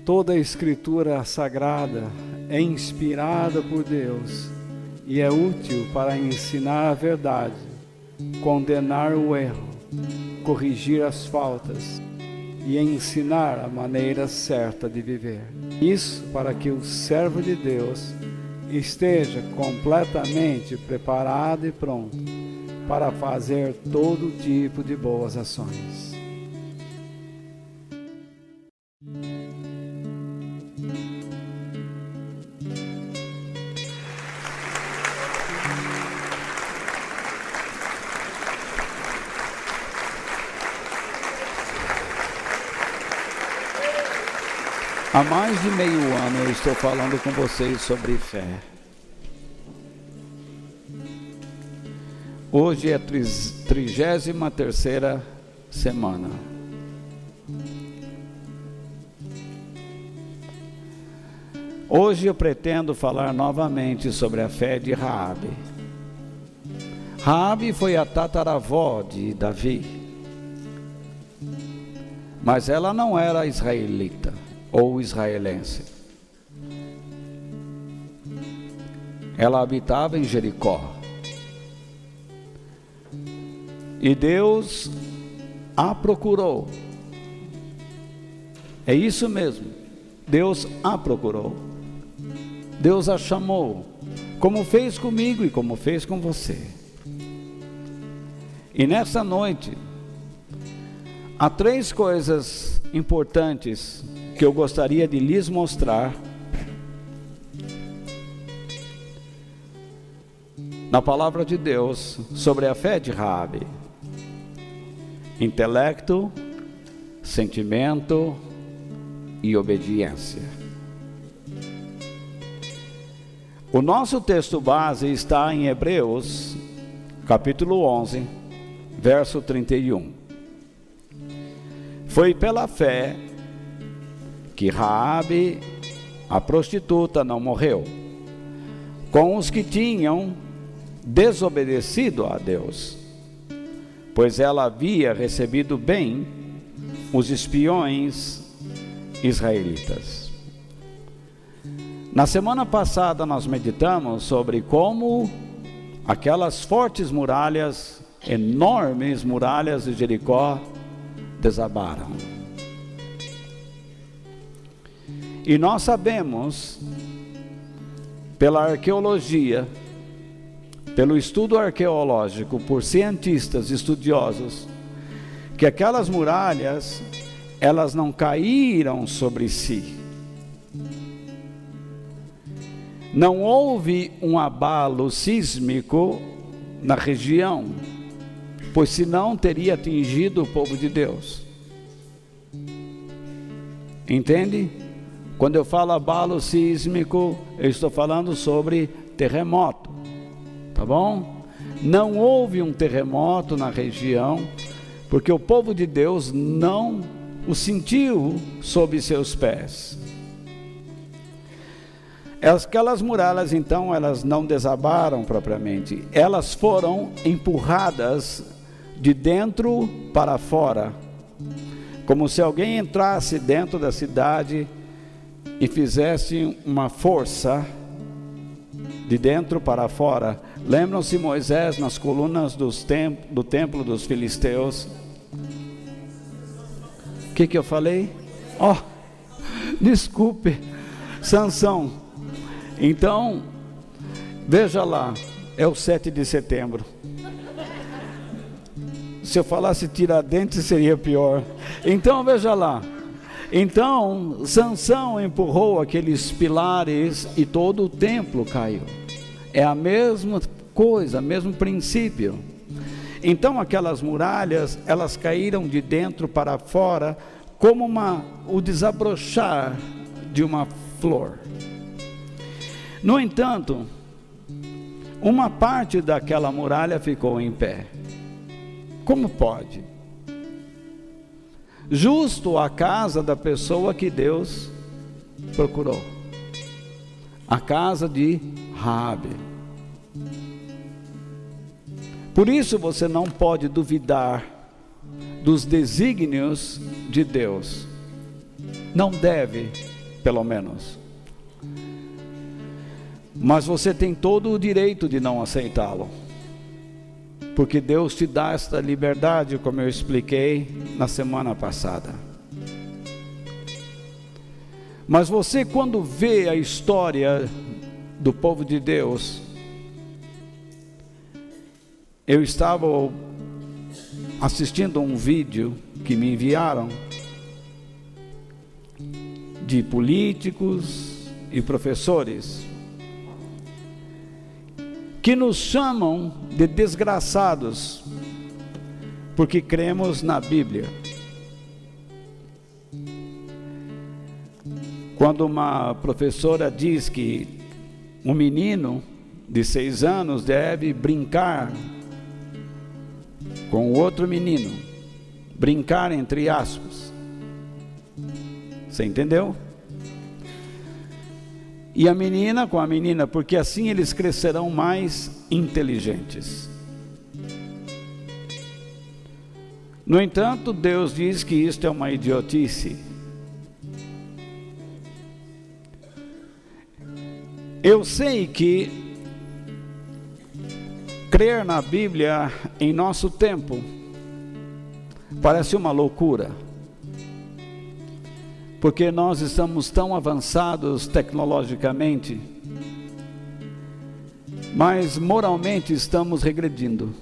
Toda a Escritura Sagrada é inspirada por Deus e é útil para ensinar a verdade, condenar o erro, corrigir as faltas e ensinar a maneira certa de viver. Isso para que o servo de Deus esteja completamente preparado e pronto para fazer todo tipo de boas ações. Há mais de meio ano eu estou falando com vocês sobre fé. Hoje é a 33ª semana. Hoje eu pretendo falar novamente sobre a fé de Raabe. Raabe foi a tataravó de Davi, mas ela não era israelita ou israelense. Ela habitava em Jericó. E Deus a procurou. É isso mesmo. Deus a procurou. Deus a chamou, como fez comigo e como fez com você. E nessa noite, há 3 coisas importantes que eu gostaria de lhes mostrar na palavra de Deus sobre a fé de Raabe: intelecto, sentimento e obediência. O nosso texto base está em Hebreus, capítulo 11, verso 31. Foi pela fé que Raabe, a prostituta, não morreu com os que tinham desobedecido a Deus, pois ela havia recebido bem os espiões israelitas. Na semana passada nós meditamos sobre como aquelas fortes muralhas, enormes muralhas de Jericó, desabaram. E nós sabemos, pela arqueologia, pelo estudo arqueológico, por cientistas estudiosos, que aquelas muralhas, elas não caíram sobre si. Não houve um abalo sísmico na região, pois senão teria atingido o povo de Deus. Entende? Quando eu falo abalo sísmico, eu estou falando sobre terremoto, tá bom? Não houve um terremoto na região, porque o povo de Deus não o sentiu sob seus pés. Aquelas muralhas, então, elas não desabaram propriamente, elas foram empurradas de dentro para fora, como se alguém entrasse dentro da cidade e fizesse uma força de dentro para fora. Lembram-se Moisés nas colunas do templo dos filisteus? O que eu falei? Desculpe, Sansão. Então, veja lá, é o 7 de setembro. Se eu falasse Tiradentes seria pior. Então, veja lá. Então, Sansão empurrou aqueles pilares e todo o templo caiu. É a mesma coisa, o mesmo princípio. Então, aquelas muralhas, elas caíram de dentro para fora, como o desabrochar de uma flor. No entanto, uma parte daquela muralha ficou em pé. Como pode? Justo a casa da pessoa que Deus procurou, a casa de Raabe. Por isso você não pode duvidar dos desígnios de Deus. Não deve, pelo menos. Mas você tem todo o direito de não aceitá-lo, porque Deus te dá esta liberdade, como eu expliquei na semana passada. Mas você, quando vê a história do povo de Deus, eu estava assistindo um vídeo que me enviaram de políticos e professores que nos chamam de desgraçados porque cremos na Bíblia. Quando uma professora diz que um menino de 6 anos deve brincar com outro menino, brincar entre aspas, você entendeu? E a menina com a menina, porque assim eles crescerão mais inteligentes. No entanto, Deus diz que isto é uma idiotice. Eu sei que crer na Bíblia em nosso tempo parece uma loucura, porque nós estamos tão avançados tecnologicamente, mas moralmente estamos regredindo.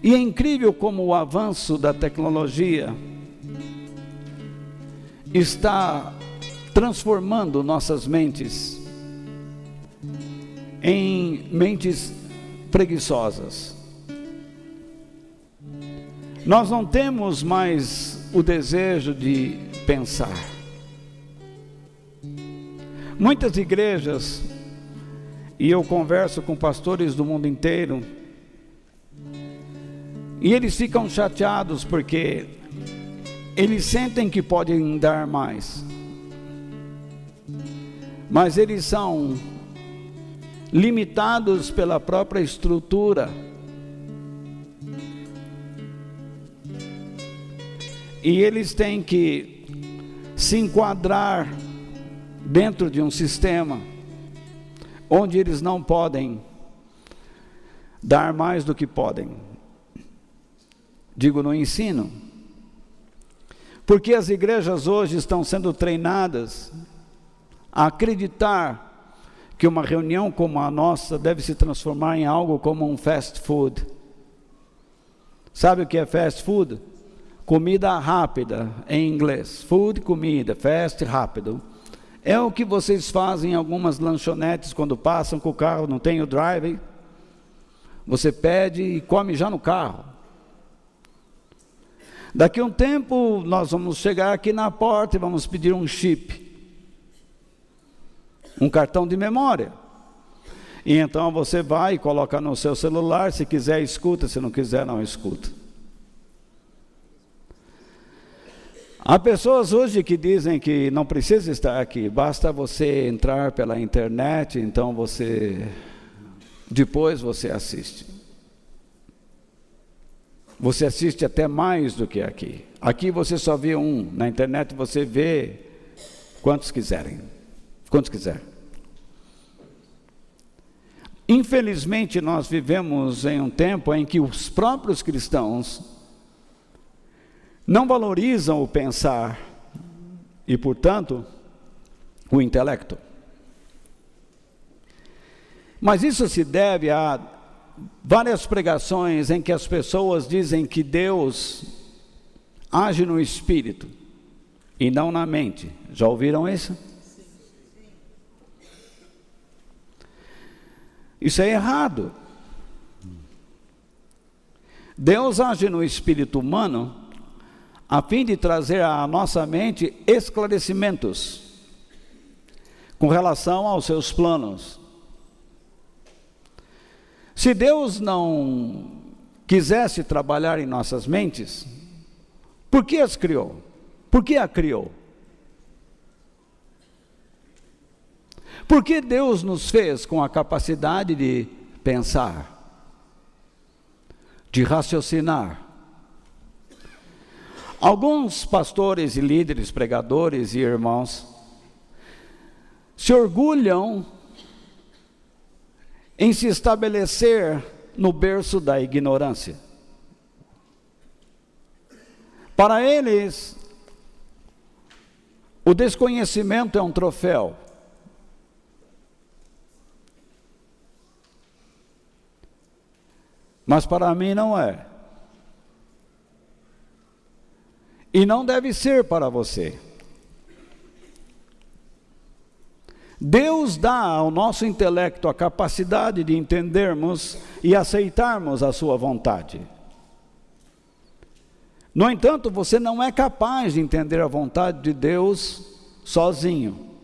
E é incrível como o avanço da tecnologia está transformando nossas mentes em mentes preguiçosas. Nós não temos mais o desejo de pensar. Muitas igrejas, e eu converso com pastores do mundo inteiro, e eles ficam chateados porque eles sentem que podem dar mais, mas eles são limitados pela própria estrutura. E eles têm que se enquadrar dentro de um sistema onde eles não podem dar mais do que podem. Digo, no ensino. Porque as igrejas hoje estão sendo treinadas a acreditar que uma reunião como a nossa deve se transformar em algo como um fast food. Sabe o que é fast food? Comida rápida, em inglês. Food, comida, fast, rápido. É o que vocês fazem em algumas lanchonetes quando passam com o carro, não tem o drive. Você pede e come já no carro. Daqui a um tempo, nós vamos chegar aqui na porta e vamos pedir um chip, um cartão de memória. E então você vai e coloca no seu celular, se quiser escuta, se não quiser não escuta. Há pessoas hoje que dizem que não precisa estar aqui, basta você entrar pela internet, então depois você assiste. Você assiste até mais do que aqui. Aqui você só vê um, na internet você vê quantos quiserem, quantos quiser. Infelizmente nós vivemos em um tempo em que os próprios cristãos não valorizam o pensar e, portanto, o intelecto. Mas isso se deve a várias pregações em que as pessoas dizem que Deus age no espírito e não na mente. Já ouviram isso? Isso é errado. Deus age no espírito humano a fim de trazer à nossa mente esclarecimentos com relação aos seus planos. Se Deus não quisesse trabalhar em nossas mentes, por que as criou? Por que a criou? Por que Deus nos fez com a capacidade de pensar, de raciocinar? Alguns pastores e líderes, pregadores e irmãos se orgulham em se estabelecer no berço da ignorância. Para eles, o desconhecimento é um troféu. Mas para mim não é. E não deve ser para você. Deus dá ao nosso intelecto a capacidade de entendermos e aceitarmos a sua vontade. No entanto, você não é capaz de entender a vontade de Deus sozinho.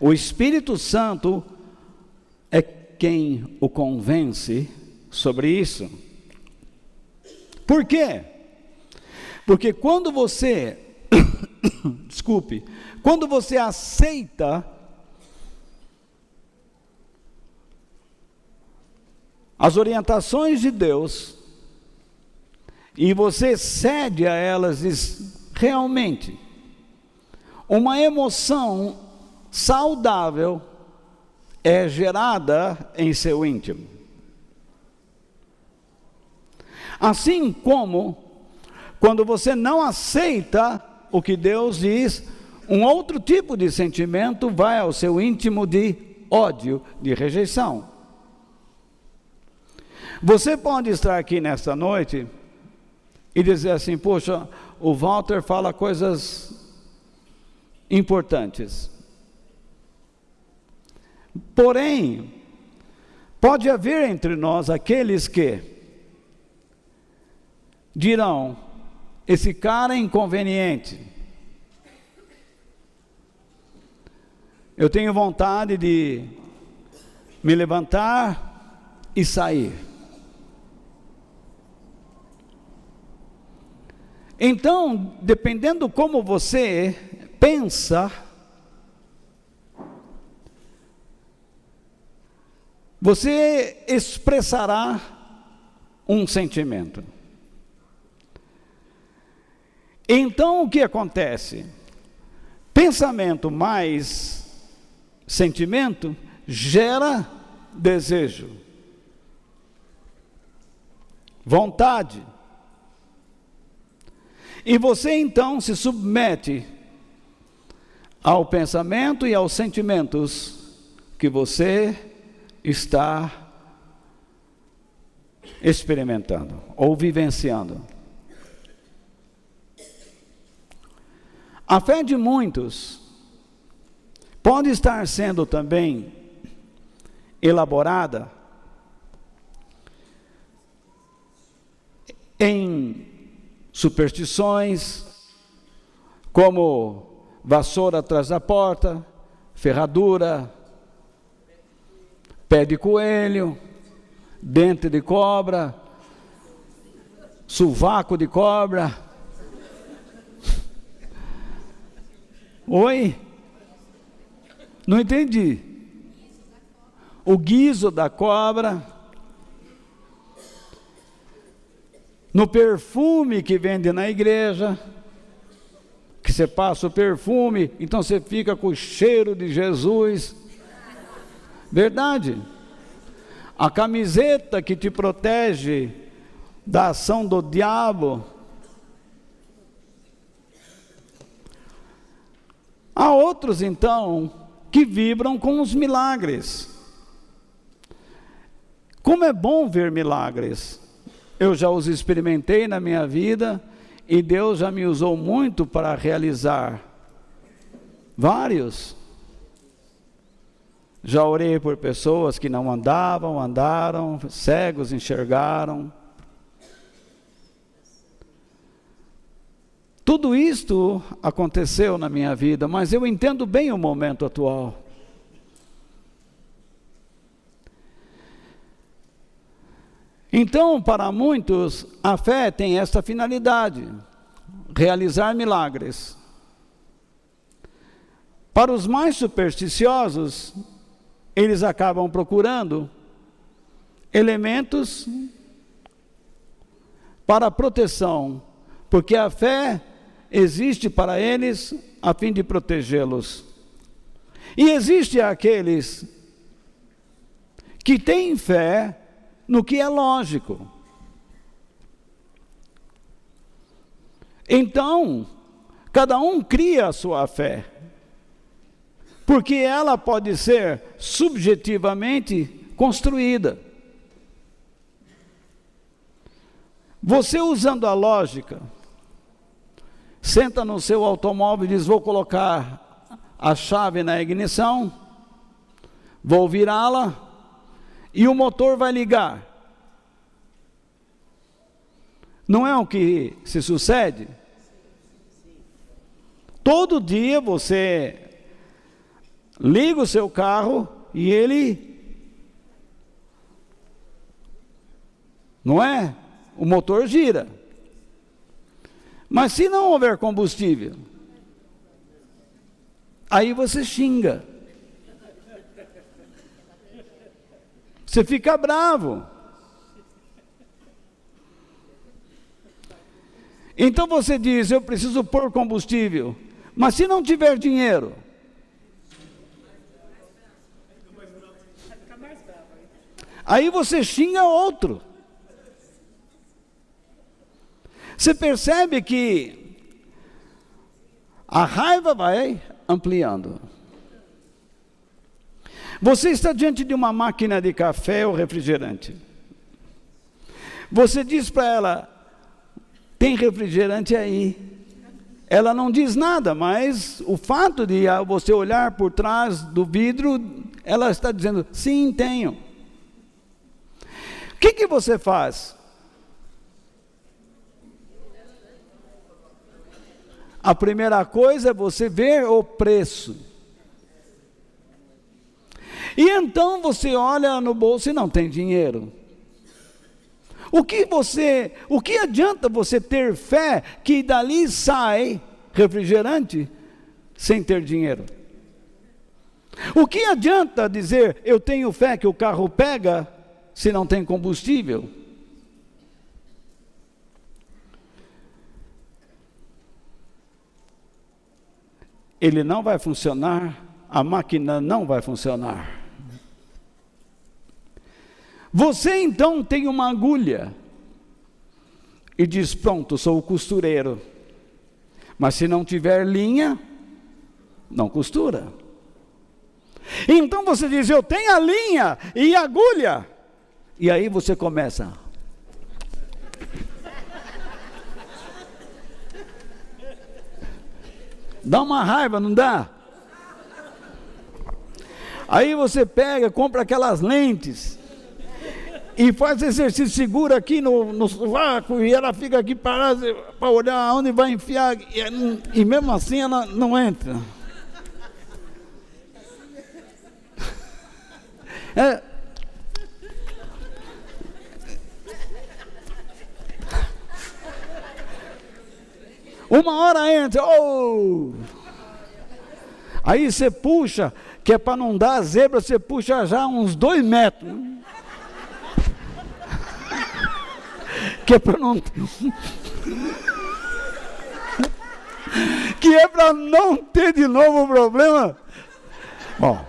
O Espírito Santo é quem o convence sobre isso. Por quê? Porque quando você, quando você aceita as orientações de Deus, e você cede a elas, diz, realmente, uma emoção saudável é gerada em seu íntimo. Assim como, quando você não aceita o que Deus diz, um outro tipo de sentimento vai ao seu íntimo de ódio, de rejeição. Você pode estar aqui nesta noite e dizer assim, poxa, o Walter fala coisas importantes. Porém, pode haver entre nós aqueles que dirão, esse cara é inconveniente. Eu tenho vontade de me levantar e sair. Então, dependendo como você pensa, você expressará um sentimento. Então, o que acontece? Pensamento mais sentimento gera desejo, vontade. E você então se submete ao pensamento e aos sentimentos que você está experimentando ou vivenciando. A fé de muitos pode estar sendo também elaborada em superstições, como vassoura atrás da porta, ferradura, pé de coelho, dente de cobra, sovaco de cobra. Oi? Não entendi. O guizo da cobra. No perfume que vende na igreja, que você passa o perfume, então você fica com o cheiro de Jesus. Verdade. A camiseta que te protege da ação do diabo. Há outros, então, que vibram com os milagres. Como é bom ver milagres. Eu já os experimentei na minha vida e Deus já me usou muito para realizar vários. Já orei por pessoas que não andavam, andaram, cegos enxergaram. Tudo isto aconteceu na minha vida, mas eu entendo bem o momento atual. Então, para muitos, a fé tem esta finalidade: realizar milagres. Para os mais supersticiosos, eles acabam procurando elementos para proteção, porque a fé existe para eles a fim de protegê-los. E existe aqueles que têm fé no que é lógico. Então, cada um cria a sua fé, porque ela pode ser subjetivamente construída. Você, usando a lógica, senta no seu automóvel e diz: vou colocar a chave na ignição, vou virá-la e o motor vai ligar. Não é o que se sucede? Todo dia você liga o seu carro e ele, não é? O motor gira. Mas se não houver combustível, aí você xinga. Você fica bravo. Então você diz: eu preciso pôr combustível. Mas se não tiver dinheiro, aí você xinga outro. Você percebe que a raiva vai ampliando. Você está diante de uma máquina de café ou refrigerante. Você diz para ela: tem refrigerante aí. Ela não diz nada, mas o fato de você olhar por trás do vidro, ela está dizendo: sim, tenho. O que você faz? A primeira coisa é você ver o preço. E então você olha no bolso e não tem dinheiro. O que adianta você ter fé que dali sai refrigerante sem ter dinheiro? O que adianta dizer: eu tenho fé que o carro pega, se não tem combustível? Ele não vai funcionar, a máquina não vai funcionar. Você então tem uma agulha e diz: pronto, sou o costureiro. Mas se não tiver linha, não costura. Então você diz: eu tenho a linha e a agulha. E aí você começa. Dá uma raiva, não dá? Aí você pega, compra aquelas lentes e faz exercício, segura aqui no vácuo e ela fica aqui parada para olhar onde vai enfiar, e mesmo assim ela não entra. Uma hora entra, aí você puxa, que é para não dar zebra, você puxa já uns 2 metros. Que é para não... que é para não ter de novo o problema. Bom,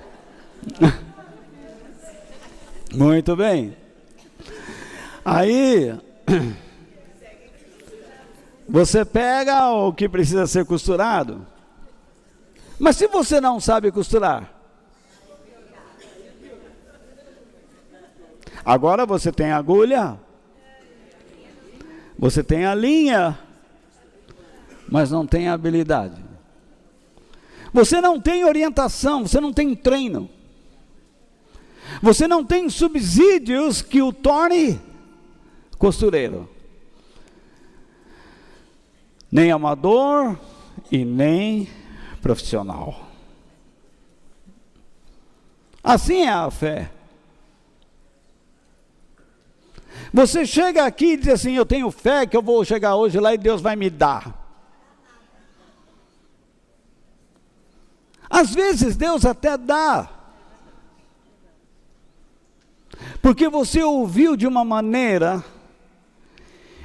muito bem. Aí você pega o que precisa ser costurado. Mas se você não sabe costurar, agora você tem a agulha, você tem a linha, mas não tem a habilidade. Você não tem orientação, você não tem treino. Você não tem subsídios que o torne costureiro. nem amador e nem profissional. Assim é a fé. Você chega aqui e diz assim: eu tenho fé que eu vou chegar hoje lá e Deus vai me dar. Às vezes Deus até dá, porque você ouviu de uma maneira,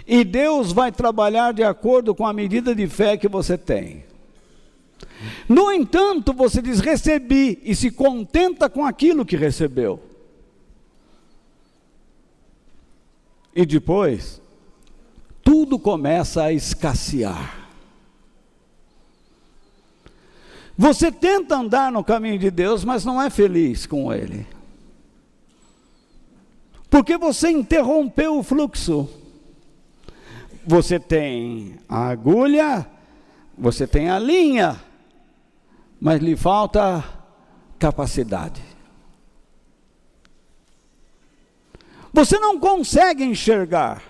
e Deus vai trabalhar de acordo com a medida de fé que você tem. No entanto, você diz: recebi, e se contenta com aquilo que recebeu. E depois, tudo começa a escassear. Você tenta andar no caminho de Deus, mas não é feliz com Ele. Porque você interrompeu o fluxo. Você tem a agulha, você tem a linha, mas lhe falta capacidade. Você não consegue enxergar.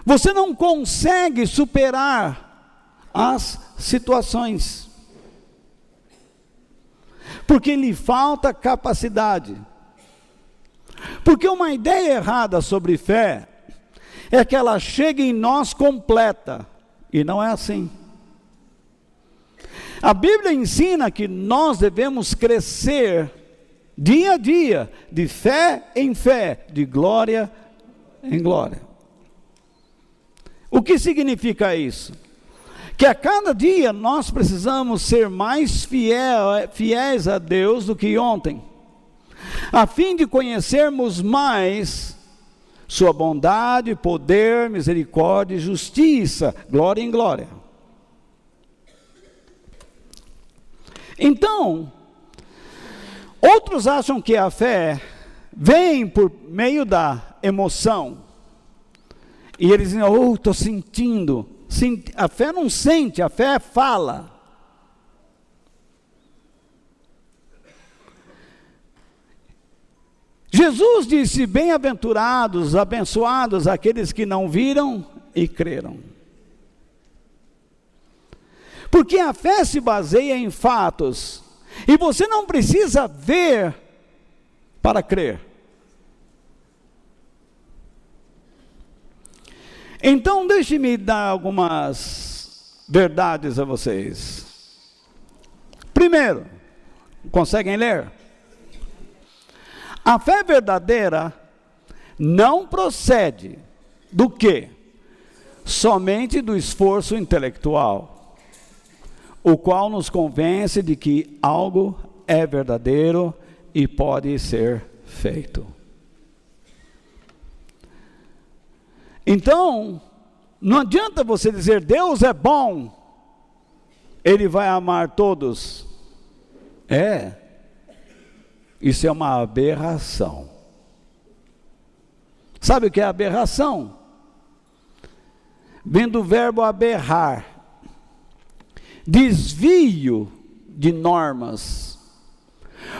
Você não consegue superar as situações. Porque lhe falta capacidade. Porque uma ideia errada sobre fé é que ela chega em nós completa. E não é assim. A Bíblia ensina que nós devemos crescer dia a dia, de fé em fé, de glória em glória. O que significa isso? Que a cada dia nós precisamos ser mais fiéis a Deus do que ontem, a fim de conhecermos mais sua bondade, poder, misericórdia e justiça, glória em glória. Então, outros acham que a fé vem por meio da emoção. E eles dizem: oh, estou sentindo. A fé não sente, a fé fala. Jesus disse: bem-aventurados, abençoados aqueles que não viram e creram. Porque a fé se baseia em fatos. E você não precisa ver para crer. Então, deixe-me dar algumas verdades a vocês. Primeiro, conseguem ler? A fé verdadeira não procede do quê? Somente do esforço intelectual, o qual nos convence de que algo é verdadeiro e pode ser feito. Então, não adianta você dizer: Deus é bom, Ele vai amar todos. Isso é uma aberração. Sabe o que é aberração? Vem do verbo aberrar, desvio de normas.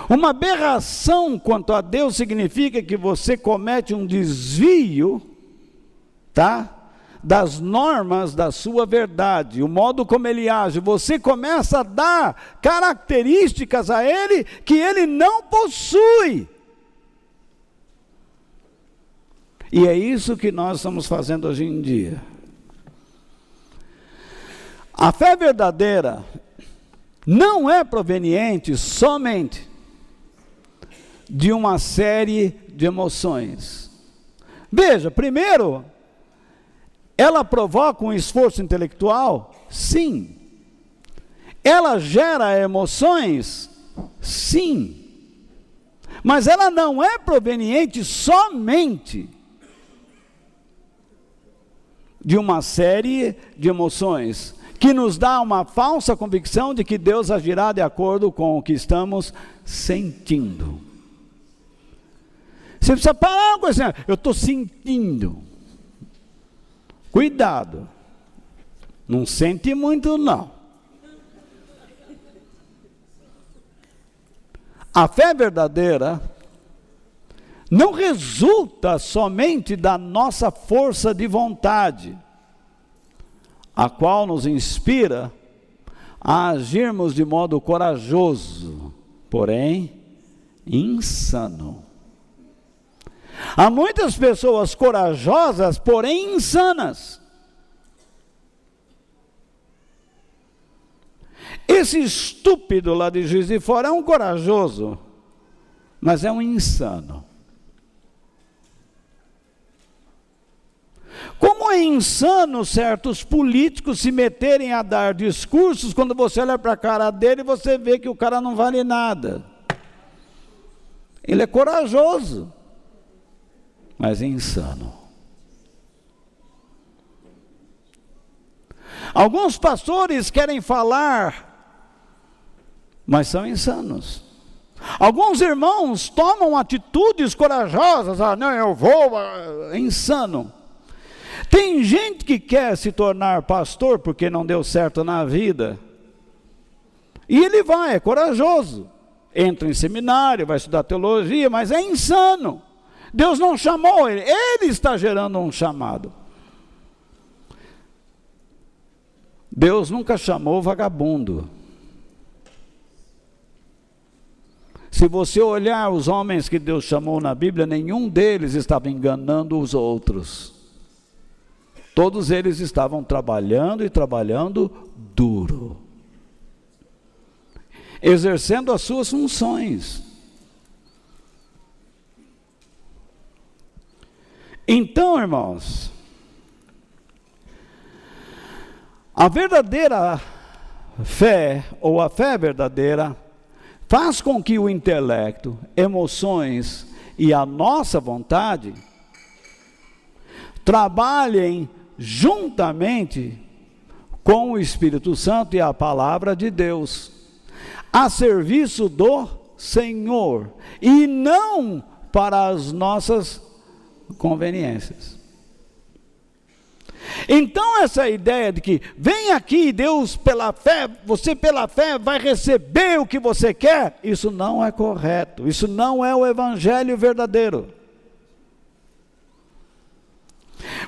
Uma aberração quanto a Deus significa que você comete um desvio, das normas da sua verdade, o modo como Ele age. Você começa a dar características a Ele que Ele não possui. E é isso que nós estamos fazendo hoje em dia. A fé verdadeira não é proveniente somente de uma série de emoções. Veja, primeiro, ela provoca um esforço intelectual? Sim. Ela gera emoções? Sim. Mas ela não é proveniente somente de uma série de emoções, que nos dá uma falsa convicção de que Deus agirá de acordo com o que estamos sentindo. Você precisa parar com isso. Eu estou sentindo. Cuidado, não sente muito não. A fé verdadeira não resulta somente da nossa força de vontade. a qual nos inspira a agirmos de modo corajoso, porém insano. Há muitas pessoas corajosas, porém insanas. Esse estúpido lá de Juiz de Fora é um corajoso, mas é um insano. Como é insano certos políticos se meterem a dar discursos, quando você olha para a cara dele, você vê que o cara não vale nada. Ele é corajoso, mas é insano. Alguns pastores querem falar, mas são insanos. Alguns irmãos tomam atitudes corajosas, não, eu vou, é insano. Tem gente que quer se tornar pastor porque não deu certo na vida, e ele vai, é corajoso, entra em seminário, vai estudar teologia, mas é insano. Deus não chamou ele, ele está gerando um chamado. Deus nunca chamou vagabundo. Se você olhar os homens que Deus chamou na Bíblia, nenhum deles estava enganando os outros. Todos eles estavam trabalhando e trabalhando duro, exercendo as suas funções. Então, irmãos, a verdadeira fé, ou a fé verdadeira, faz com que o intelecto, emoções e a nossa vontade trabalhem juntamente com o Espírito Santo e a palavra de Deus, a serviço do Senhor, e não para as nossas conveniências. Então essa ideia de que vem aqui Deus pela fé, você pela fé vai receber o que você quer, isso não é correto, isso não é o evangelho verdadeiro.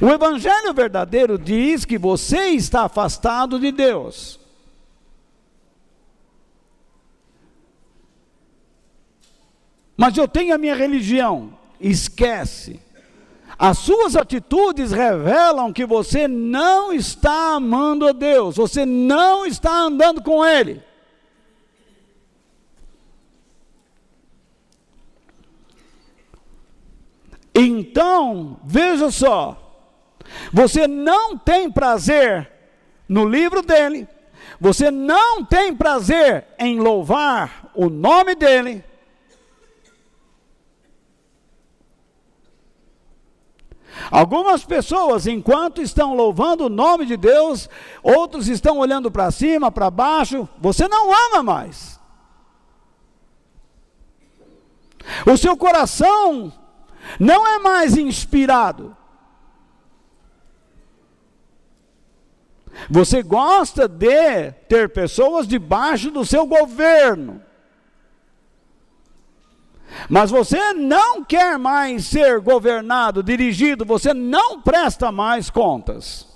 O evangelho verdadeiro diz que você está afastado de Deus. Mas eu tenho a minha religião. Esquece. As suas atitudes revelam que você não está amando a Deus, você não está andando com Ele. Então, veja só, você não tem prazer no livro dele, você não tem prazer em louvar o nome dele. Algumas pessoas, enquanto estão louvando o nome de Deus, outros estão olhando para cima, para baixo, você não ama mais. O seu coração não é mais inspirado. Você gosta de ter pessoas debaixo do seu governo, mas você não quer mais ser governado, dirigido, você não presta mais contas.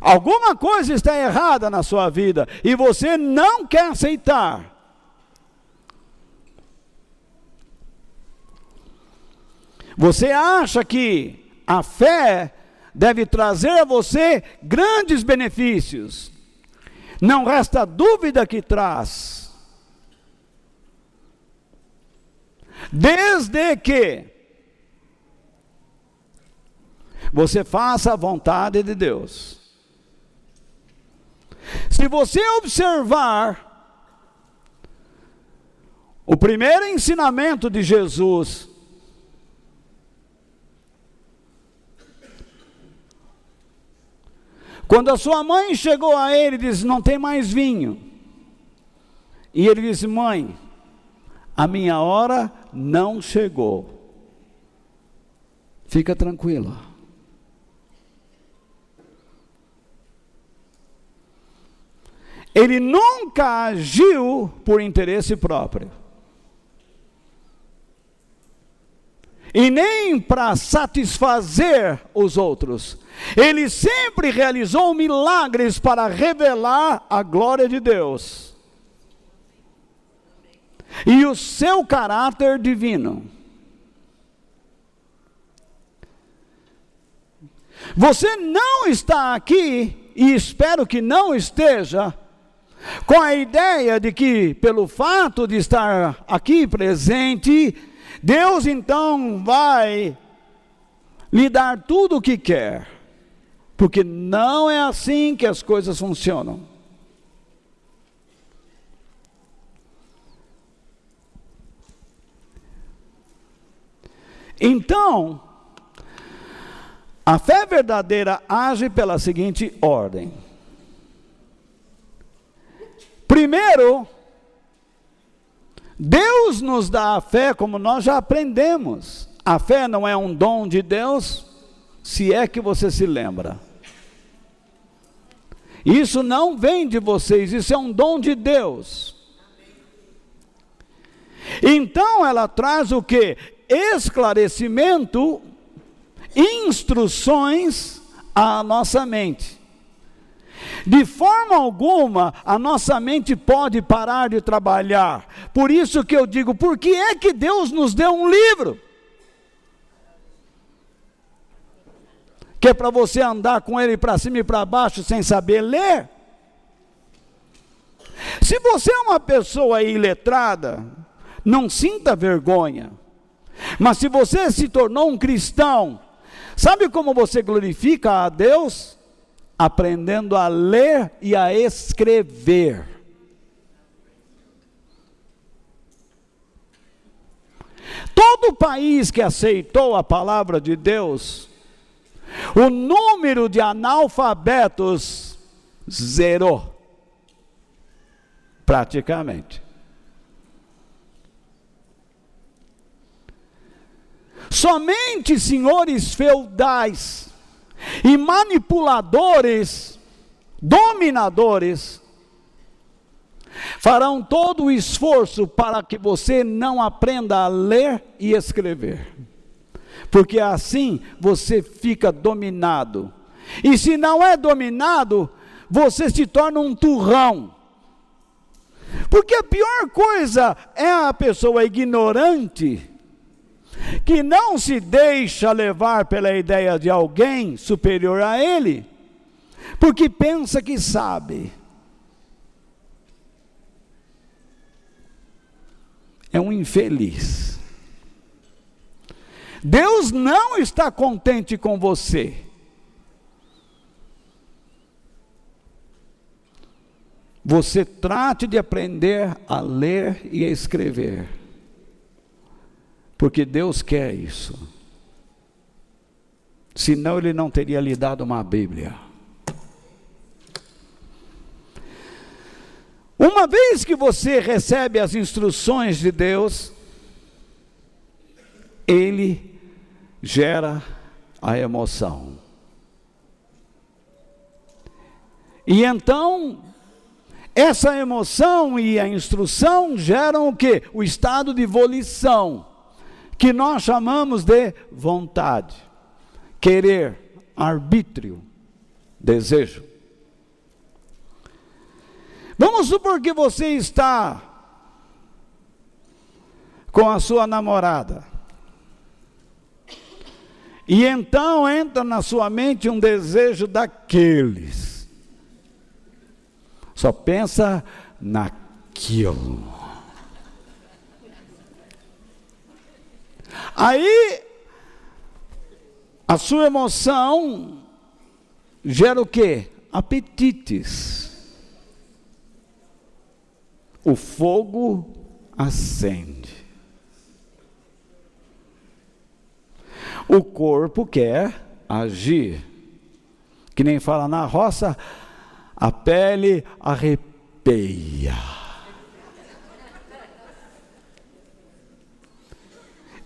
Alguma coisa está errada na sua vida e você não quer aceitar. Você acha que a fé deve trazer a você grandes benefícios. Não resta dúvida que traz. Desde que você faça a vontade de Deus. Se você observar o primeiro ensinamento de Jesus, quando a sua mãe chegou a ele e disse, não tem mais vinho. E ele disse, mãe, a minha hora não chegou. Fica tranquila. Ele nunca agiu por interesse próprio. e nem para satisfazer os outros. Ele sempre realizou milagres para revelar a glória de Deus e o seu caráter divino. Você não está aqui, e espero que não esteja, com a ideia de que, pelo fato de estar aqui presente, Deus então vai lhe dar tudo o que quer. Porque não é assim que as coisas funcionam. Então, a fé verdadeira age pela seguinte ordem. Primeiro, Deus nos dá a fé, como nós já aprendemos. A fé não é um dom de Deus, se é que você se lembra. Isso não vem de vocês, isso é um dom de Deus. Então ela traz o quê? Esclarecimento, instruções à nossa mente. De forma alguma, a nossa mente pode parar de trabalhar. Por isso que eu digo, por que é que Deus nos deu um livro? Que é para você andar com ele para cima e para baixo sem saber ler? Se você é uma pessoa iletrada, não sinta vergonha. Mas se você se tornou um cristão, sabe como você glorifica a Deus? Aprendendo a ler e a escrever. Todo país que aceitou a palavra de Deus, o número de analfabetos zerou, praticamente. Somente senhores feudais e manipuladores, dominadores, farão todo o esforço para que você não aprenda a ler e escrever. Porque assim você fica dominado. E se não é dominado, você se torna um turrão. Porque a pior coisa é a pessoa ignorante, que não se deixa levar pela ideia de alguém superior a ele, porque pensa que sabe. É um infeliz. Deus não está contente com você. Você trate de aprender a ler e a escrever. Porque Deus quer isso. Senão Ele não teria lhe dado uma Bíblia. Uma vez que você recebe as instruções de Deus, Ele gera a emoção. E então, essa emoção e a instrução geram o quê? O estado de volição, que nós chamamos de vontade, querer, arbítrio, desejo. Vamos supor que você está com a sua namorada, e então entra na sua mente um desejo daqueles, só pensa naquilo. Aí, a sua emoção gera o quê? Apetites. O fogo acende. O corpo quer agir. Que nem fala na roça, a pele arrepia.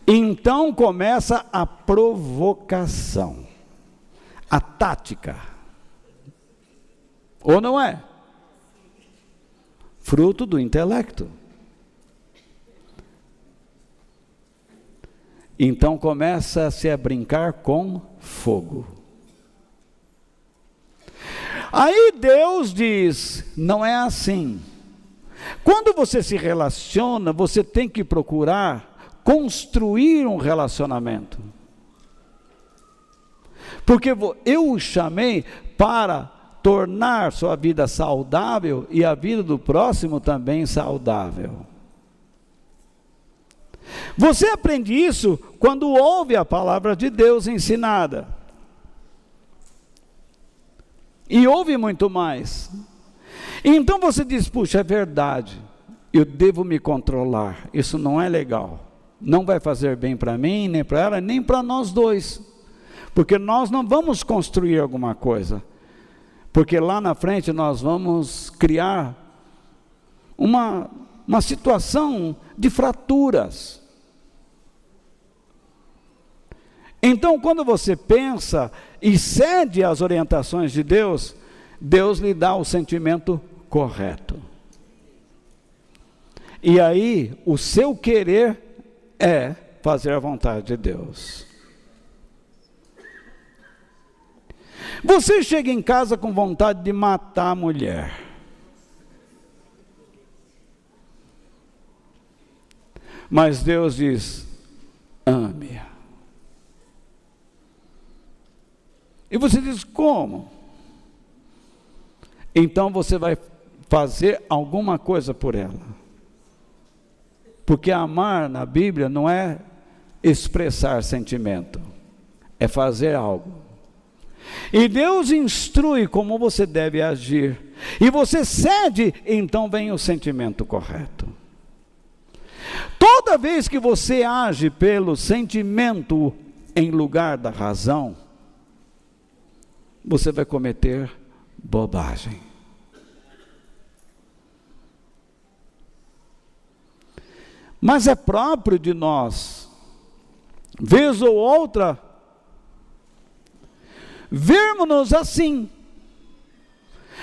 Então começa a provocação, a tática. Ou não é? Fruto do intelecto. Então começa-se a brincar com fogo. Aí Deus diz, não é assim. Quando você se relaciona, você tem que procurar construir um relacionamento. Porque eu o chamei para tornar sua vida saudável e a vida do próximo também saudável. Você aprende isso quando ouve a palavra de Deus ensinada. E ouve muito mais. Então você diz, puxa, é verdade, eu devo me controlar, isso não é legal. Não vai fazer bem para mim, nem para ela, nem para nós dois. Porque nós não vamos construir alguma coisa. Porque lá na frente nós vamos criar uma situação de fraturas. Então, quando você pensa e cede às orientações de Deus, Deus lhe dá o sentimento correto. E aí, o seu querer é fazer a vontade de Deus. Você chega em casa com vontade de matar a mulher. Mas Deus diz, ame-a. E você diz, como? Então você vai fazer alguma coisa por ela. Porque amar na Bíblia não é expressar sentimento, é fazer algo. E Deus instrui como você deve agir. E você cede, então vem o sentimento correto. Toda vez que você age pelo sentimento em lugar da razão, você vai cometer bobagem. Mas é próprio de nós, vez ou outra, vermos-nos assim,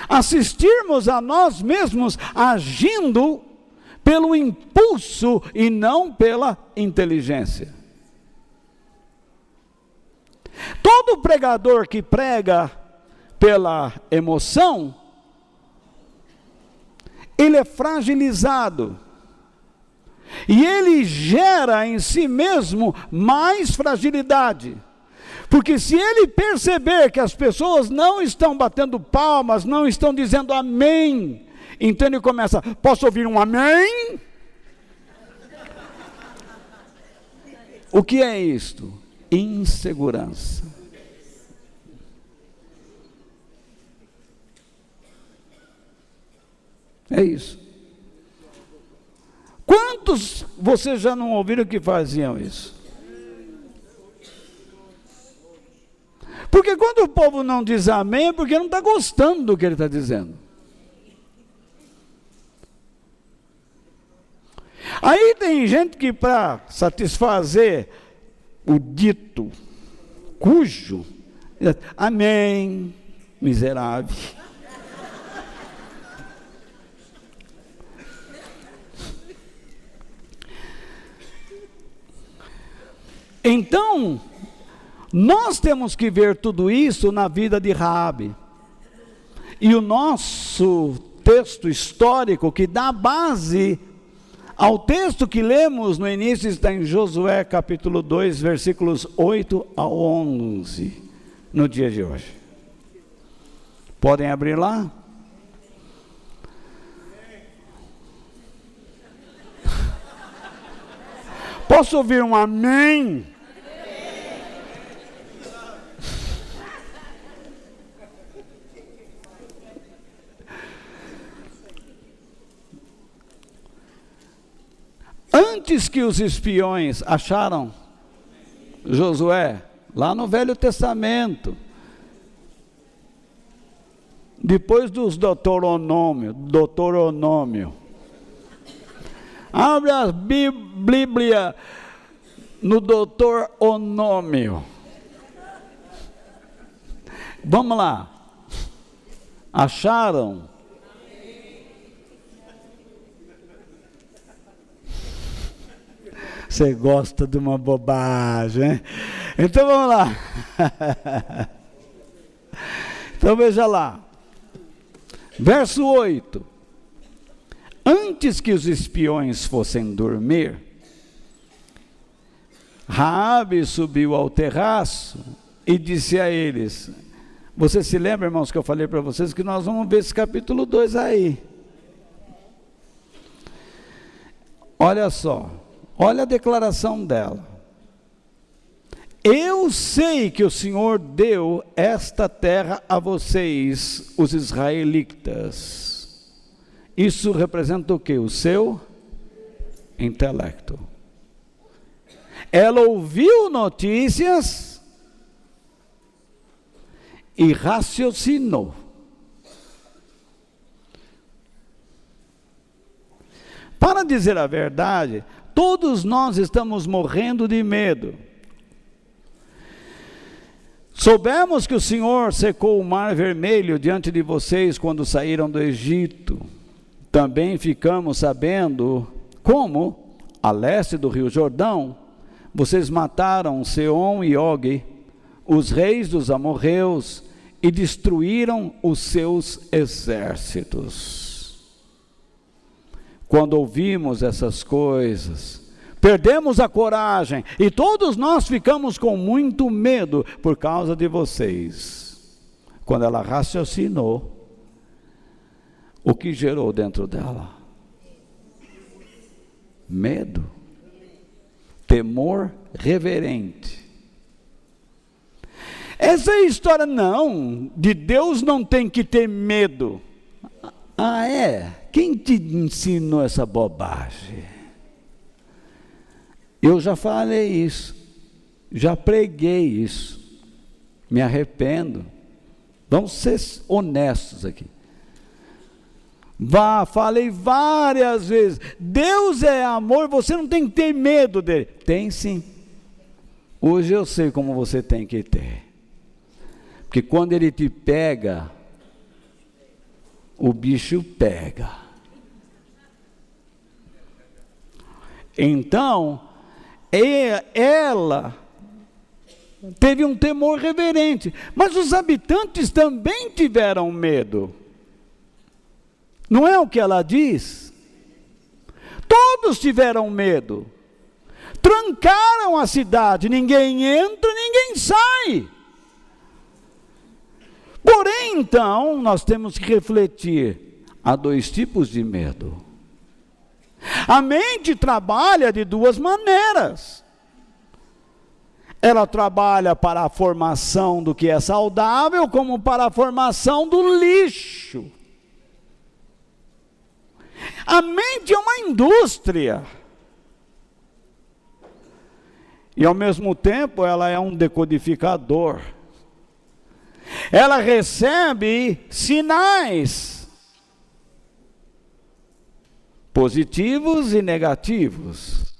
assistirmos a nós mesmos agindo pelo impulso e não pela inteligência. Todo pregador que prega pela emoção, ele é fragilizado. E ele gera em si mesmo mais fragilidade. Porque se ele perceber que as pessoas não estão batendo palmas, não estão dizendo amém, então ele começa, posso ouvir um amém? O que é isto? Insegurança. É isso. Quantos vocês já não ouviram que faziam isso? Porque quando o povo não diz amém, é porque não está gostando do que ele está dizendo. Aí tem gente que para satisfazer o dito, cujo, amém, miserável. Então, nós temos que ver tudo isso na vida de Raabe. E o nosso texto histórico que dá base ao texto que lemos no início está em Josué capítulo 2, versículos 8 a 11, no dia de hoje. Podem abrir lá? Posso ouvir um amém? Antes que os espiões acharam Josué, lá no Velho Testamento, depois dos Deuteronômio, abre a Bíblia no Deuteronômio. Vamos lá. Acharam? Você gosta de uma bobagem, hein? Então vamos lá. Então veja lá. Verso 8. Antes que os espiões fossem dormir, Raabe subiu ao terraço e disse a eles... Você se lembra, irmãos, que eu falei para vocês que nós vamos ver esse capítulo 2 aí. Olha só, olha a declaração dela. Eu sei que o Senhor deu esta terra a vocês, os israelitas. Isso representa o quê? O seu intelecto. Ela ouviu notícias e raciocinou. Para dizer a verdade, todos nós estamos morrendo de medo. Soubemos que o Senhor secou o mar vermelho diante de vocês quando saíram do Egito. Também ficamos sabendo como, a leste do rio Jordão, vocês mataram Seom e Og, os reis dos amorreus, e destruíram os seus exércitos. Quando ouvimos essas coisas, perdemos a coragem e todos nós ficamos com muito medo por causa de vocês. Quando ela raciocinou, o que gerou dentro dela? Medo, temor reverente. Essa é a história, não, de Deus não tem que ter medo. Ah, é? Quem te ensinou essa bobagem? Eu já falei isso, já preguei isso, me arrependo. Vamos ser honestos aqui. Falei várias vezes, Deus é amor, você não tem que ter medo dele. Tem sim. Hoje eu sei como você tem que ter. Porque quando ele te pega, o bicho pega. Então, ela teve um temor reverente, mas os habitantes também tiveram medo. Não é o que ela diz? Todos tiveram medo. Trancaram a cidade, ninguém entra, ninguém sai. Porém, então, nós temos que refletir. Há dois tipos de medo. A mente trabalha de duas maneiras. Ela trabalha para a formação do que é saudável, como para a formação do lixo. A mente é uma indústria. E ao mesmo tempo ela é um decodificador. Ela recebe sinais positivos e negativos,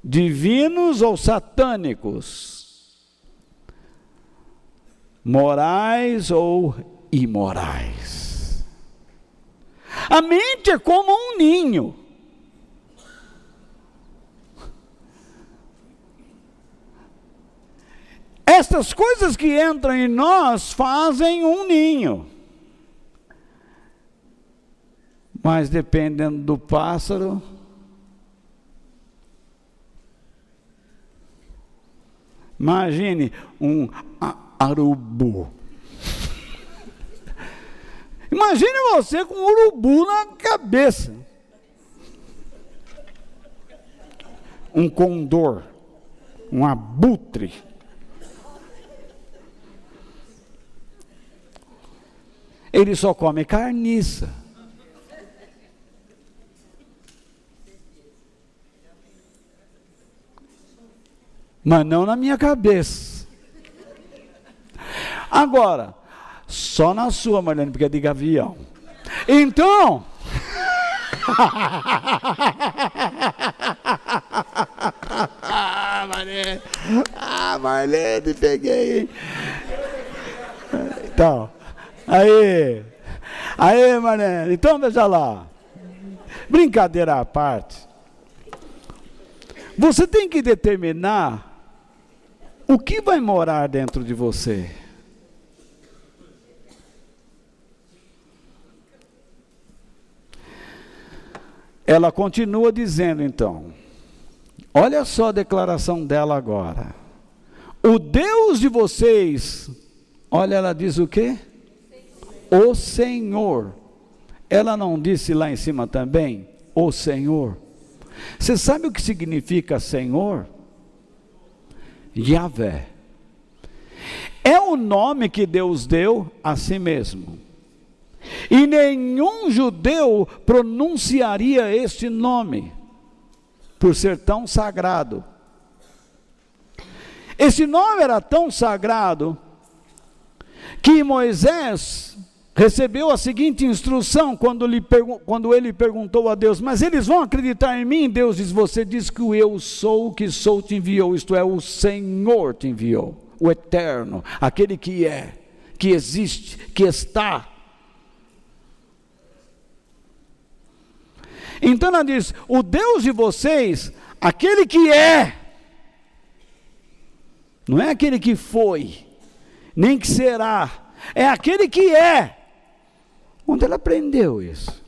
divinos ou satânicos, morais ou imorais. A mente é como um ninho. Estas coisas que entram em nós fazem um ninho. Mas dependendo do pássaro, imagine um urubu. Imagine você com um urubu na cabeça. Um condor, um abutre. Ele só come carniça. Mas não na minha cabeça. Agora, só na sua, Marlene, porque é de gavião. Então, Marlene, peguei. Então, aí, Marlene, então veja lá. Brincadeira à parte. Você tem que determinar o que vai morar dentro de você. Ela continua dizendo então, olha só a declaração dela agora. O Deus de vocês, olha, ela diz o quê? O Senhor. Ela não disse lá em cima também, o Senhor. Você sabe o que significa Senhor? Yahvé. É o nome que Deus deu a si mesmo. E nenhum judeu pronunciaria este nome, por ser tão sagrado. Esse nome era tão sagrado, que Moisés recebeu a seguinte instrução, quando ele perguntou a Deus, mas eles vão acreditar em mim? Deus diz, você diz que o eu sou, o que sou te enviou, isto é, o Senhor te enviou, o Eterno, aquele que é, que existe, que está. Então ela diz, o Deus de vocês, aquele que é, não é aquele que foi, nem que será, é aquele que é. Onde ela aprendeu isso?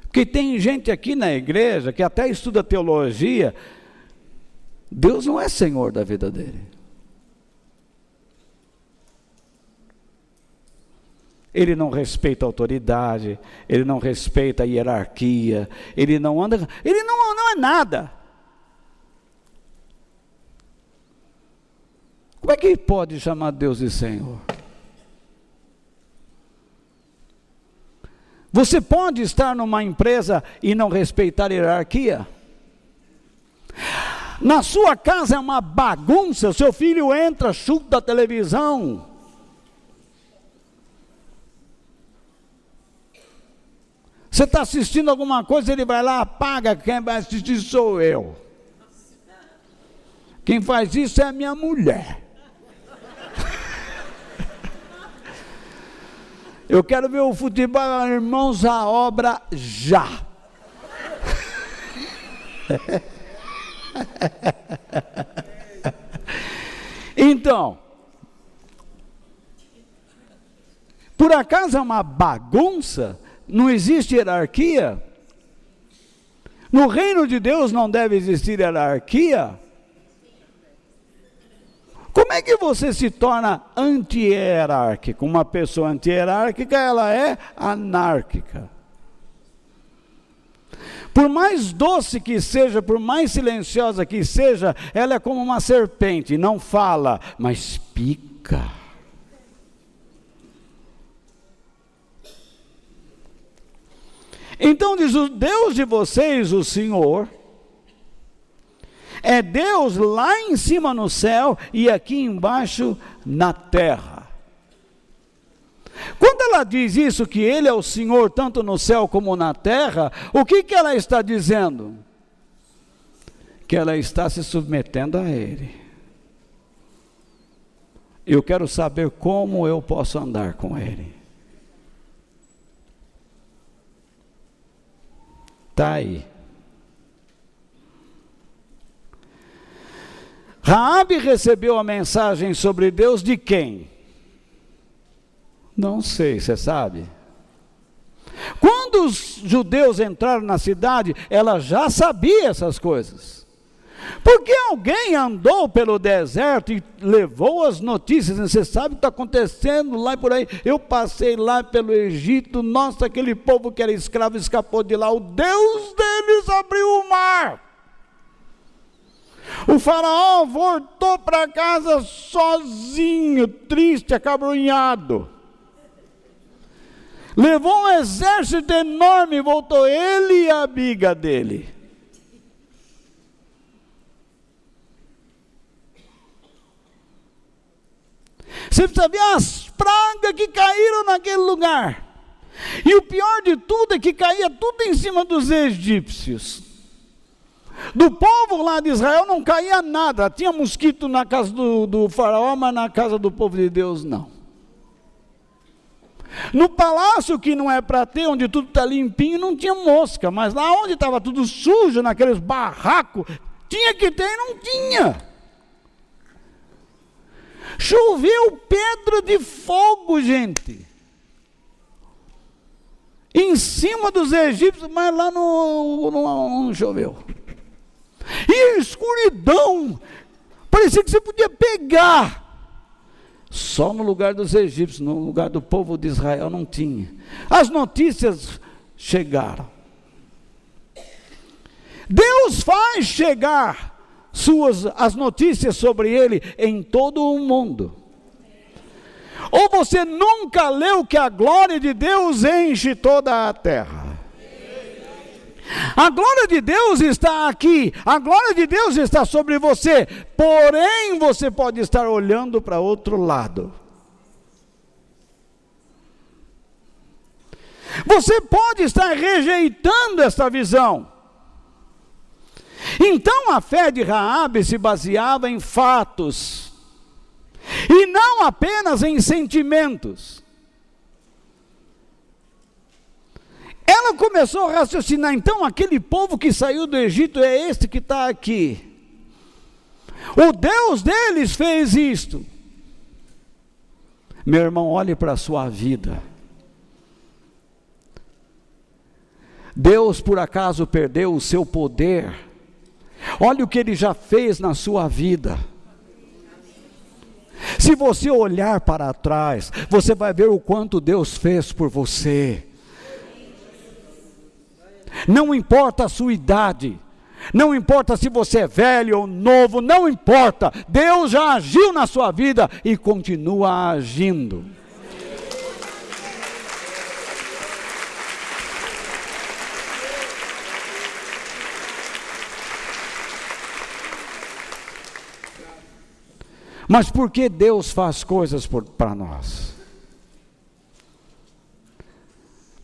Porque tem gente aqui na igreja que até estuda teologia, Deus não é Senhor da vida dele. Ele não respeita a autoridade, ele não respeita a hierarquia, ele não anda, ele não é nada. Como é que pode chamar Deus de Senhor? Você pode estar numa empresa e não respeitar a hierarquia? Na sua casa é uma bagunça, seu filho entra, chuta a televisão. Você está assistindo alguma coisa, ele vai lá, apaga, quem vai assistir sou eu. Quem faz isso é a minha mulher. Eu quero ver o futebol, irmãos, a obra já. Então, por acaso é uma bagunça? Não existe hierarquia? No reino de Deus não deve existir hierarquia? Como é que você se torna anti-hierárquico? Uma pessoa anti-hierárquica, ela é anárquica. Por mais doce que seja, por mais silenciosa que seja, ela é como uma serpente, não fala, mas pica. Então diz, o Deus de vocês, o Senhor, é Deus lá em cima no céu e aqui embaixo na terra. Quando ela diz isso, que Ele é o Senhor tanto no céu como na terra, o que ela está dizendo? Que ela está se submetendo a Ele. Eu quero saber como eu posso andar com Ele. Está aí. Raabe recebeu a mensagem sobre Deus de quem? Não sei, você sabe? Quando os judeus entraram na cidade, ela já sabia essas coisas. Porque alguém andou pelo deserto e levou as notícias, você sabe o que está acontecendo lá e por aí. Eu passei lá pelo Egito, nossa, aquele povo que era escravo escapou de lá, o Deus deles abriu o mar. O faraó voltou para casa sozinho, triste, acabrunhado. Levou um exército enorme, voltou ele e a amiga dele. Você precisa ver as pragas que caíram naquele lugar. E o pior de tudo é que caía tudo em cima dos egípcios. Do povo lá de Israel não caía nada. Tinha mosquito na casa do faraó, mas na casa do povo de Deus não. No palácio que não é para ter, onde tudo está limpinho, não tinha mosca, mas lá onde estava tudo sujo, naqueles barracos, tinha que ter e não tinha. Choveu pedra de fogo, gente, em cima dos egípcios, mas lá não choveu. E escuridão, parecia que você podia pegar. Só no lugar dos egípcios, no lugar do povo de Israel não tinha. As notícias chegaram. Deus faz chegar as notícias sobre ele em todo o mundo. Ou você nunca leu que a glória de Deus enche toda a terra? A glória de Deus está aqui, a glória de Deus está sobre você, porém você pode estar olhando para outro lado. Você pode estar rejeitando esta visão. Então a fé de Raabe se baseava em fatos, e não apenas em sentimentos. Ela começou a raciocinar, então aquele povo que saiu do Egito é este que está aqui. O Deus deles fez isto. Meu irmão, olhe para a sua vida. Deus por acaso perdeu o seu poder? Olhe o que Ele já fez na sua vida. Se você olhar para trás, você vai ver o quanto Deus fez por você. Não importa a sua idade, não importa se você é velho ou novo, não importa, Deus já agiu na sua vida e continua agindo. Mas por que Deus faz coisas para nós?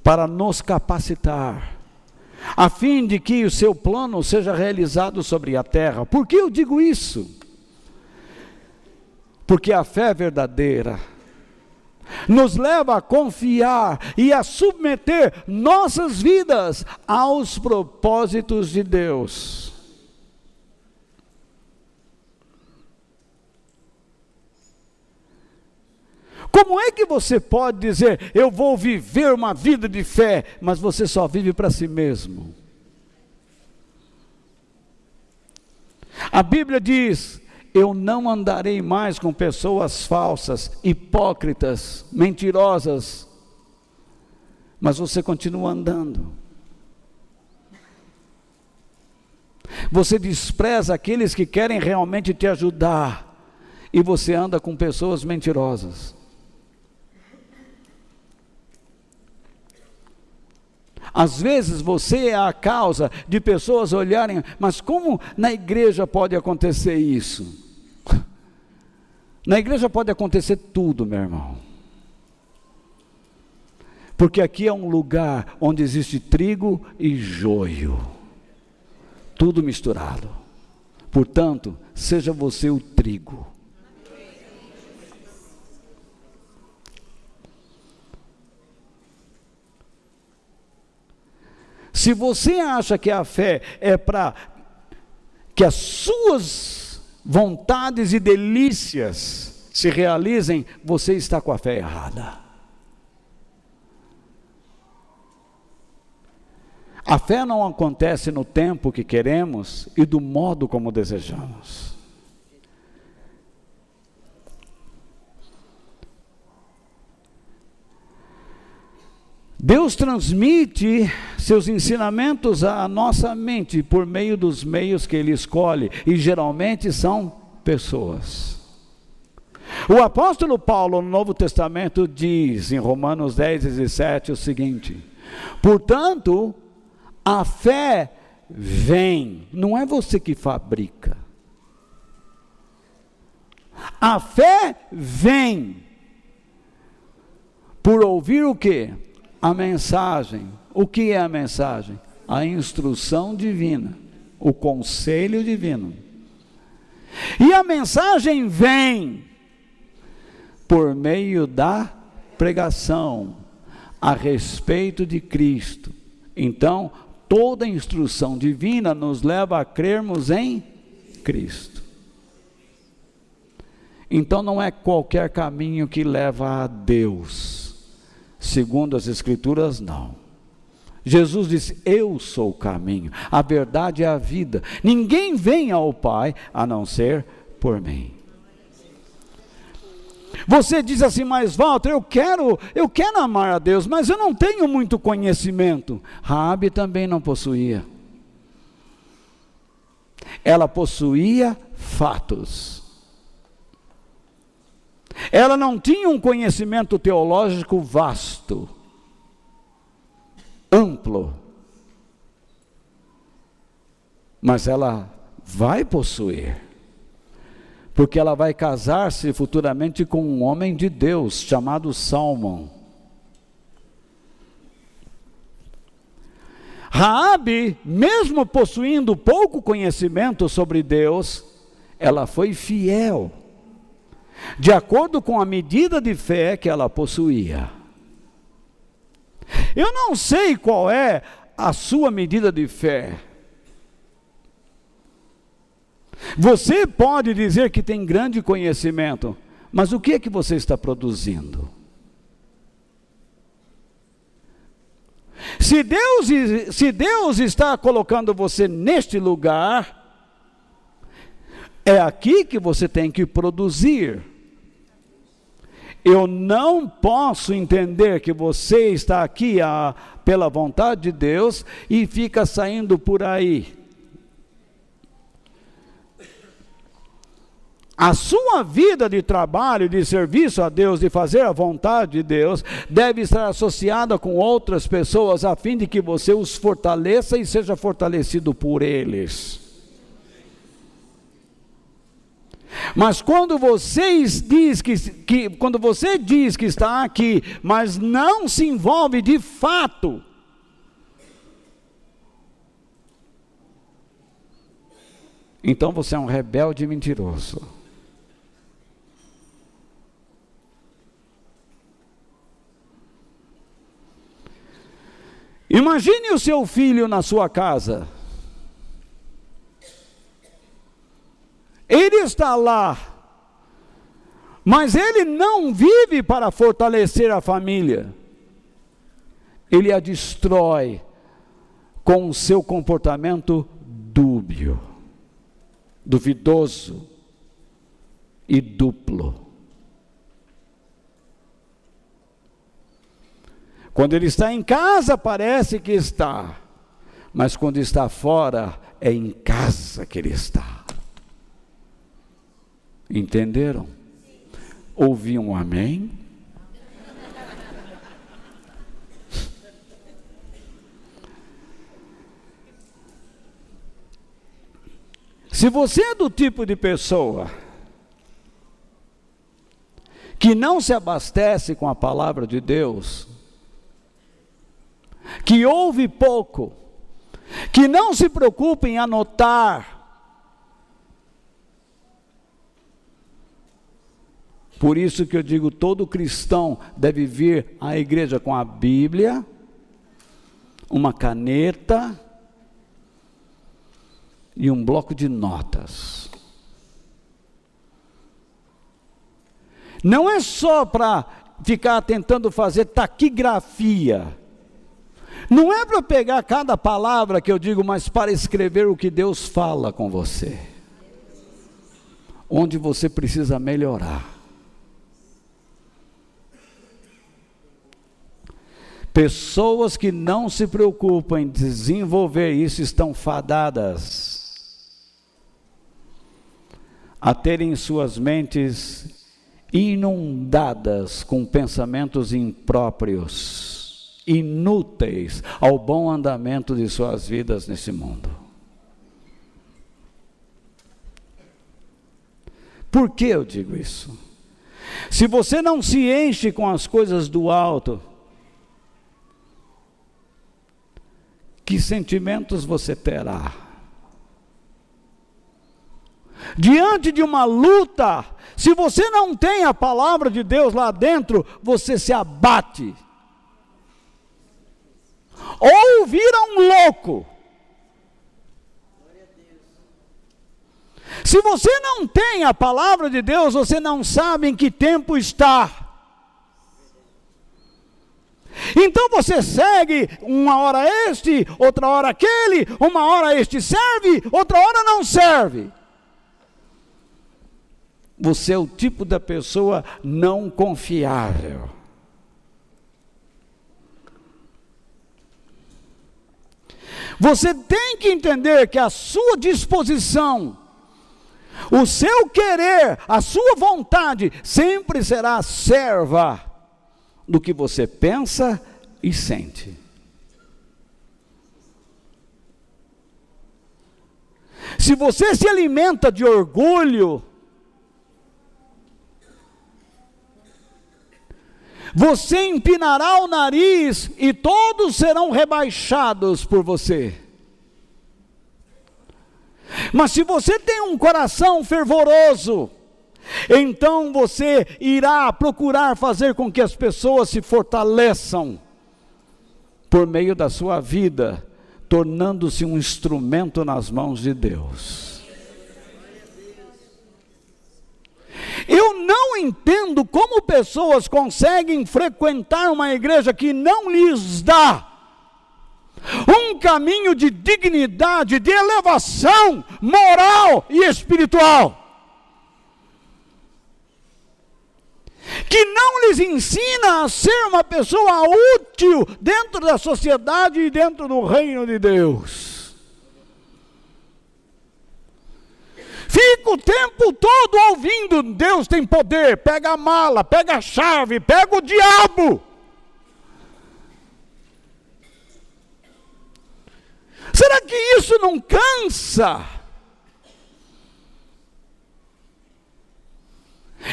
Para nos capacitar, a fim de que o seu plano seja realizado sobre a terra. Por que eu digo isso? Porque a fé verdadeira nos leva a confiar e a submeter nossas vidas aos propósitos de Deus. Como é que você pode dizer, eu vou viver uma vida de fé, mas você só vive para si mesmo? A Bíblia diz, eu não andarei mais com pessoas falsas, hipócritas, mentirosas, mas você continua andando. Você despreza aqueles que querem realmente te ajudar, e você anda com pessoas mentirosas. Às vezes você é a causa de pessoas olharem, mas como na igreja pode acontecer isso? Na igreja pode acontecer tudo, meu irmão. Porque aqui é um lugar onde existe trigo e joio, tudo misturado. Portanto, seja você o trigo. Se você acha que a fé é para que as suas vontades e delícias se realizem, você está com a fé errada. A fé não acontece no tempo que queremos e do modo como desejamos. Deus transmite seus ensinamentos à nossa mente por meio dos meios que Ele escolhe, e geralmente são pessoas. O apóstolo Paulo, no Novo Testamento, diz em Romanos 10:17 o seguinte: portanto, a fé vem, não é você que fabrica. A fé vem por ouvir o quê? A mensagem. O que é a mensagem? A instrução divina, o conselho divino. E a mensagem vem por meio da pregação, a respeito de Cristo. Então, toda a instrução divina nos leva a crermos em Cristo. Então, não é qualquer caminho que leva a Deus. Segundo as Escrituras, não. Jesus disse: eu sou o caminho, a verdade e a vida. Ninguém vem ao Pai a não ser por mim. Você diz assim: mas Walter, eu quero amar a Deus, mas eu não tenho muito conhecimento. Raabe também não possuía. Ela possuía fatos. Ela não tinha um conhecimento teológico vasto, amplo, mas ela vai possuir, porque ela vai casar-se futuramente com um homem de Deus chamado Salmão. Raabe, mesmo possuindo pouco conhecimento sobre Deus, ela foi fiel, de acordo com a medida de fé que ela possuía. Eu não sei qual é a sua medida de fé. Você pode dizer que tem grande conhecimento, mas o que é que você está produzindo? Se Deus está colocando você neste lugar, é aqui que você tem que produzir. Eu não posso entender que você está aqui pela vontade de Deus e fica saindo por aí. A sua vida de trabalho, de serviço a Deus, de fazer a vontade de Deus, deve estar associada com outras pessoas, a fim de que você os fortaleça e seja fortalecido por eles. Mas quando você diz que está aqui, mas não se envolve de fato, então você é um rebelde mentiroso. Imagine o seu filho na sua casa. Ele está lá, mas ele não vive para fortalecer a família. Ele a destrói com o seu comportamento dúbio, duvidoso e duplo. Quando ele está em casa, parece que está, mas quando está fora, é em casa que ele está. Entenderam? Ouvi um amém? Se você é do tipo de pessoa que não se abastece com a palavra de Deus, que ouve pouco, que não se preocupa em anotar, por isso que eu digo, todo cristão deve vir à igreja com a Bíblia, uma caneta e um bloco de notas. Não é só para ficar tentando fazer taquigrafia. Não é para pegar cada palavra que eu digo, mas para escrever o que Deus fala com você. Onde você precisa melhorar. Pessoas que não se preocupam em desenvolver isso estão fadadas a terem suas mentes inundadas com pensamentos impróprios, inúteis ao bom andamento de suas vidas nesse mundo. Por que eu digo isso? Se você não se enche com as coisas do alto, que sentimentos você terá? Diante de uma luta, se você não tem a palavra de Deus lá dentro, você se abate. ou vira um louco. Se você não tem a palavra de Deus, você não sabe em que tempo está. Então você segue uma hora este, outra hora aquele, uma hora este serve, outra hora não serve. Você é o tipo da pessoa não confiável. Você tem que entender que a sua disposição, o seu querer, a sua vontade, sempre será serva do que você pensa e sente. Se você se alimenta de orgulho, você empinará o nariz e todos serão rebaixados por você. Mas se você tem um coração fervoroso, então você irá procurar fazer com que as pessoas se fortaleçam por meio da sua vida, tornando-se um instrumento nas mãos de Deus. Eu não entendo como pessoas conseguem frequentar uma igreja que não lhes dá um caminho de dignidade, de elevação moral e espiritual, que não lhes ensina a ser uma pessoa útil dentro da sociedade e dentro do reino de Deus. Fica o tempo todo ouvindo: Deus tem poder, pega a mala, pega a chave, pega o diabo. Será que isso não cansa?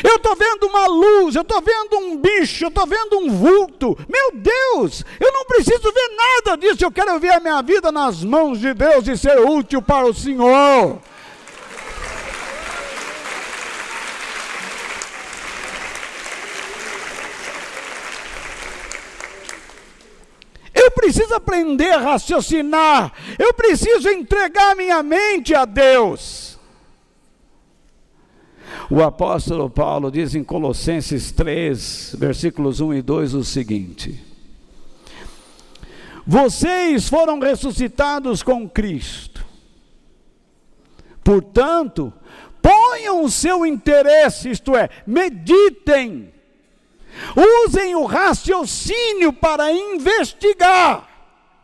Eu estou vendo uma luz, eu estou vendo um bicho, eu estou vendo um vulto. Meu Deus, eu não preciso ver nada disso, eu quero ver a minha vida nas mãos de Deus e ser útil para o Senhor. Eu preciso aprender a raciocinar, eu preciso entregar minha mente a Deus. O apóstolo Paulo diz em Colossenses 3, versículos 1 e 2 o seguinte: vocês foram ressuscitados com Cristo, portanto, ponham o seu interesse, isto é, meditem, usem o raciocínio para investigar.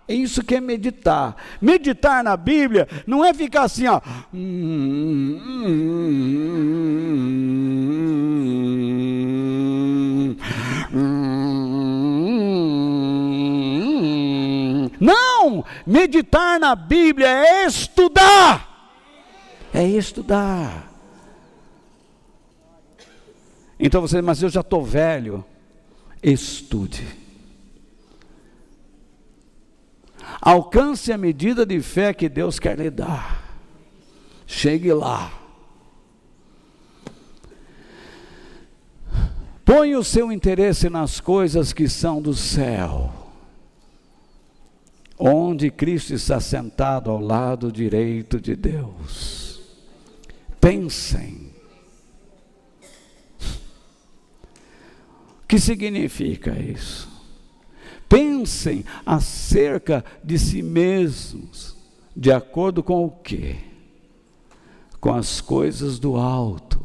É isso que é meditar. Meditar na Bíblia não é ficar assim, ó. Não! Meditar na Bíblia é estudar. É estudar. Então você, mas eu já estou velho. Estude. Alcance a medida de fé que Deus quer lhe dar. Chegue lá. Põe o seu interesse nas coisas que são do céu, onde Cristo está sentado ao lado direito de Deus. Pensem. O que significa isso? Pensem acerca de si mesmos, de acordo com o quê? Com as coisas do alto,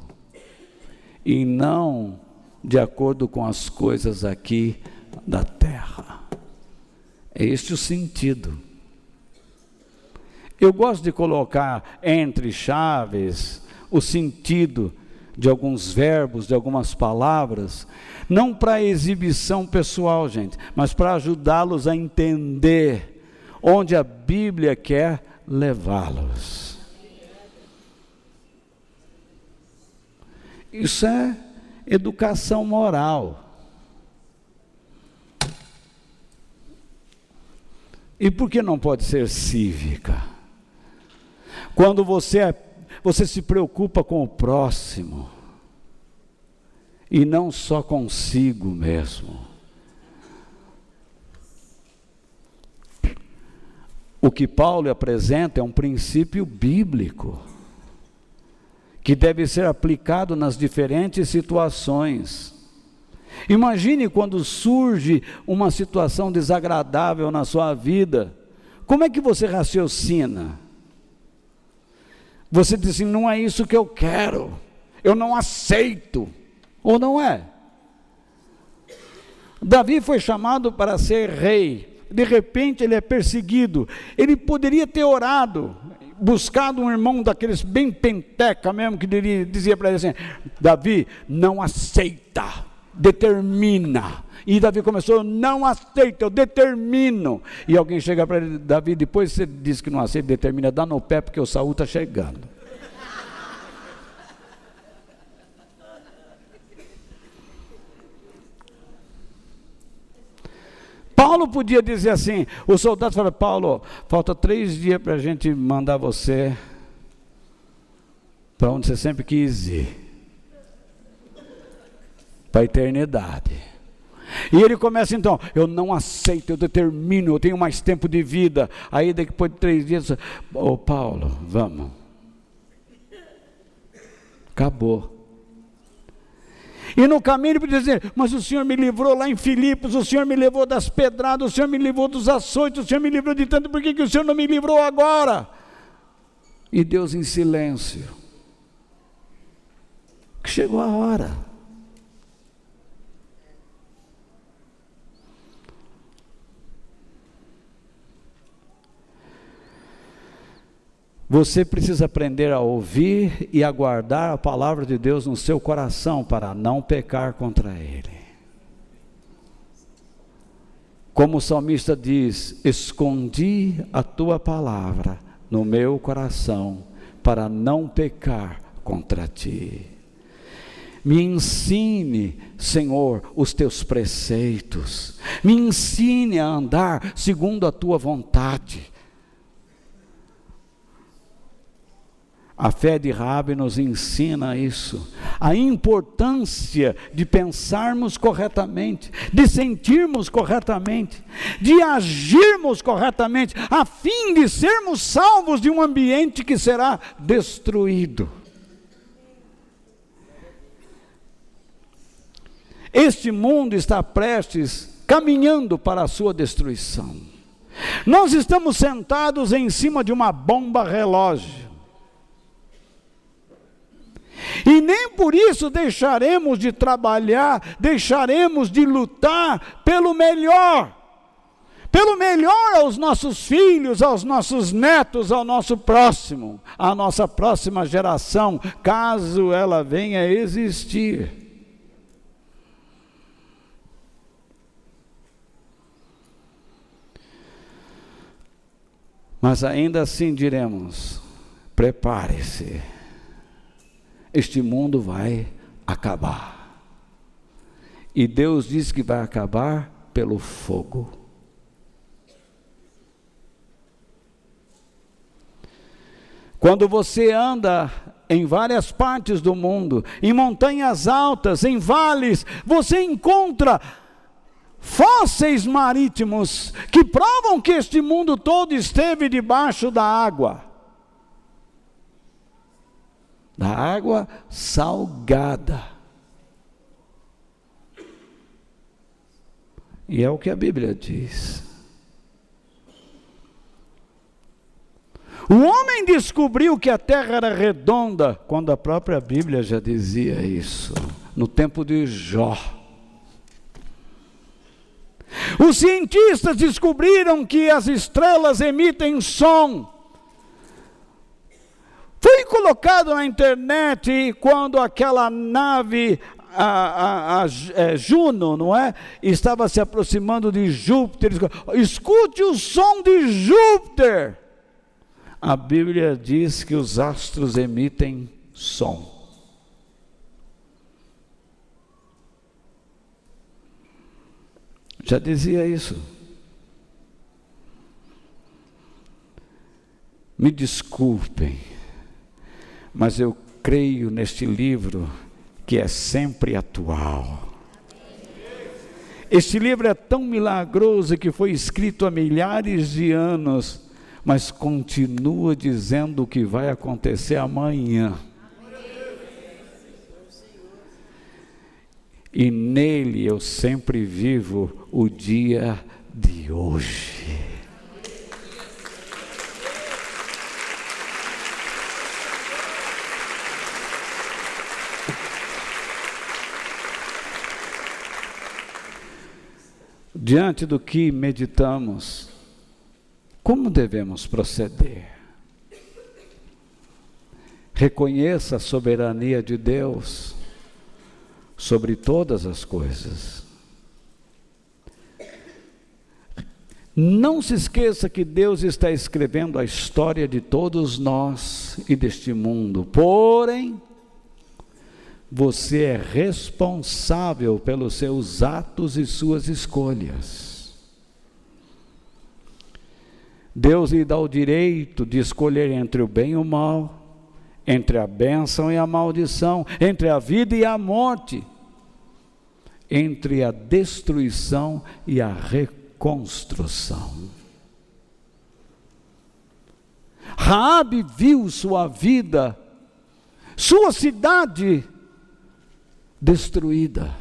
e não de acordo com as coisas aqui da terra. É este o sentido. Eu gosto de colocar entre chaves o sentido de alguns verbos, de algumas palavras, não para exibição pessoal, gente, mas para ajudá-los a entender onde a Bíblia quer levá-los. Isso é educação moral. E por que não pode ser cívica? Quando você se preocupa com o próximo, e não só consigo mesmo. O que Paulo apresenta é um princípio bíblico, que deve ser aplicado nas diferentes situações. Imagine quando surge uma situação desagradável na sua vida, como é que você raciocina? Você diz assim, não é isso que eu quero, eu não aceito, ou não é? Davi foi chamado para ser rei, de repente ele é perseguido, ele poderia ter orado, buscado um irmão daqueles bem penteca mesmo, que dizia para ele assim, Davi, não aceita, determina. E Davi começou, eu não aceito, eu determino. E alguém chega para ele, Davi, depois você diz que não aceita, determina, dá no pé porque o Saul está chegando. Paulo podia dizer assim, os soldados falaram, Paulo, falta 3 dias para a gente mandar você para onde você sempre quis ir, para a eternidade. E ele começa então, eu não aceito, eu determino, eu tenho mais tempo de vida. Aí depois de 3 dias, Paulo, vamos. Acabou. E no caminho ele podia dizer, mas o Senhor me livrou lá em Filipos, o Senhor me levou das pedradas, o Senhor me livrou dos açoites, o Senhor me livrou de tanto, por que o Senhor não me livrou agora? E Deus em silêncio. Que chegou a hora. Você precisa aprender a ouvir e a guardar a palavra de Deus no seu coração para não pecar contra Ele. Como o salmista diz, escondi a tua palavra no meu coração para não pecar contra ti. Me ensine, Senhor, os teus preceitos. Me ensine a andar segundo a tua vontade. A fé de Raabe nos ensina isso, a importância de pensarmos corretamente, de sentirmos corretamente, de agirmos corretamente, a fim de sermos salvos de um ambiente que será destruído. Este mundo está prestes, caminhando para a sua destruição. Nós estamos sentados em cima de uma bomba relógio. E nem por isso deixaremos de trabalhar, deixaremos de lutar pelo melhor aos nossos filhos, aos nossos netos, ao nosso próximo, à nossa próxima geração, caso ela venha a existir. Mas ainda assim diremos, prepare-se. Este mundo vai acabar. E Deus diz que vai acabar pelo fogo. Quando você anda em várias partes do mundo, em montanhas altas, em vales, você encontra fósseis marítimos que provam que este mundo todo esteve debaixo da água. Da água salgada. E é o que a Bíblia diz. O homem descobriu que a terra era redonda, quando a própria Bíblia já dizia isso, no tempo de Jó. Os cientistas descobriram que as estrelas emitem som. Foi colocado na internet quando aquela nave, Juno, não é? Estava se aproximando de Júpiter. Escute o som de Júpiter. A Bíblia diz que os astros emitem som. Já dizia isso. Me desculpem, mas eu creio neste livro que é sempre atual. Este livro é tão milagroso que foi escrito há milhares de anos, mas continua dizendo o que vai acontecer amanhã. E nele eu sempre vivo o dia de hoje. Diante do que meditamos, como devemos proceder? Reconheça a soberania de Deus sobre todas as coisas. Não se esqueça que Deus está escrevendo a história de todos nós e deste mundo. Porém, você é responsável pelos seus atos e suas escolhas. Deus lhe dá o direito de escolher entre o bem e o mal, entre a bênção e a maldição, entre a vida e a morte, entre a destruição e a reconstrução. Raabe viu sua vida, sua cidade destruída.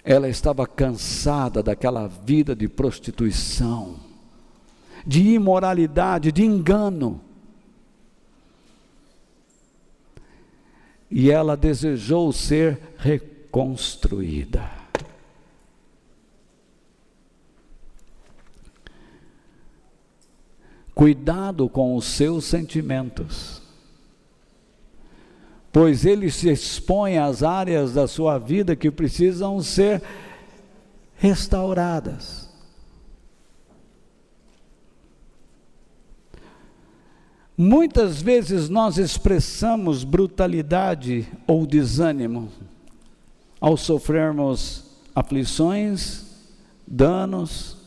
Ela estava cansada daquela vida de prostituição, de imoralidade, de engano. E ela desejou ser reconstruída. Cuidado com os seus sentimentos, pois eles se expõem às áreas da sua vida que precisam ser restauradas. Muitas vezes nós expressamos brutalidade ou desânimo ao sofrermos aflições, danos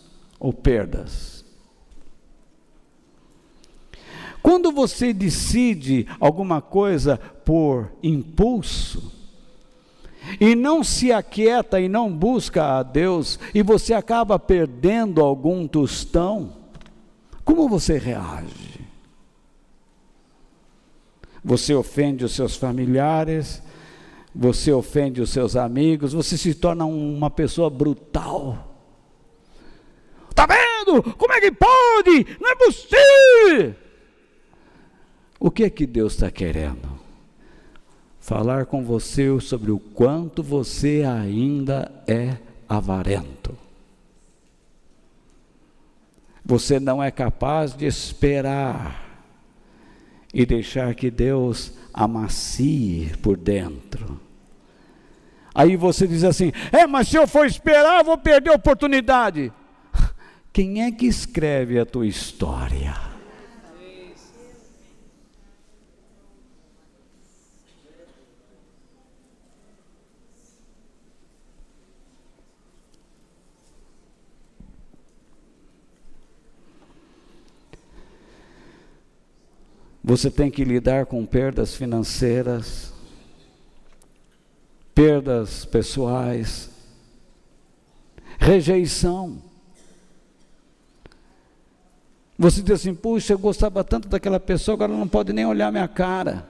ou perdas. Quando você decide alguma coisa por impulso, e não se aquieta e não busca a Deus, e você acaba perdendo algum tostão, como você reage? Você ofende os seus familiares, você ofende os seus amigos, você se torna uma pessoa brutal. Está vendo? Como é que pode? Não é possível! O que é que Deus está querendo? Falar com você sobre o quanto você ainda é avarento. Você não é capaz de esperar e deixar que Deus amacie por dentro. Aí você diz assim, mas se eu for esperar, eu vou perder a oportunidade. Quem é que escreve a tua história? Você tem que lidar com perdas financeiras, perdas pessoais, rejeição. Você diz assim, puxa, eu gostava tanto daquela pessoa, agora não pode nem olhar minha cara.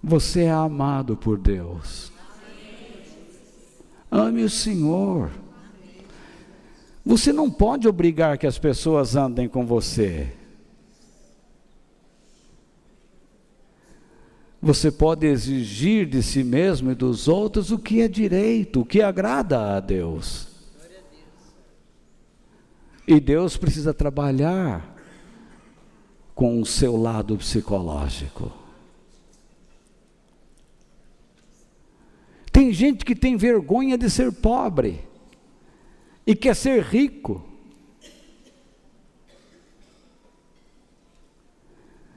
Você é amado por Deus. Ame o Senhor. Você não pode obrigar que as pessoas andem com você. Você pode exigir de si mesmo e dos outros o que é direito, o que agrada a Deus. E Deus precisa trabalhar com o seu lado psicológico. Tem gente que tem vergonha de ser pobre e quer ser rico.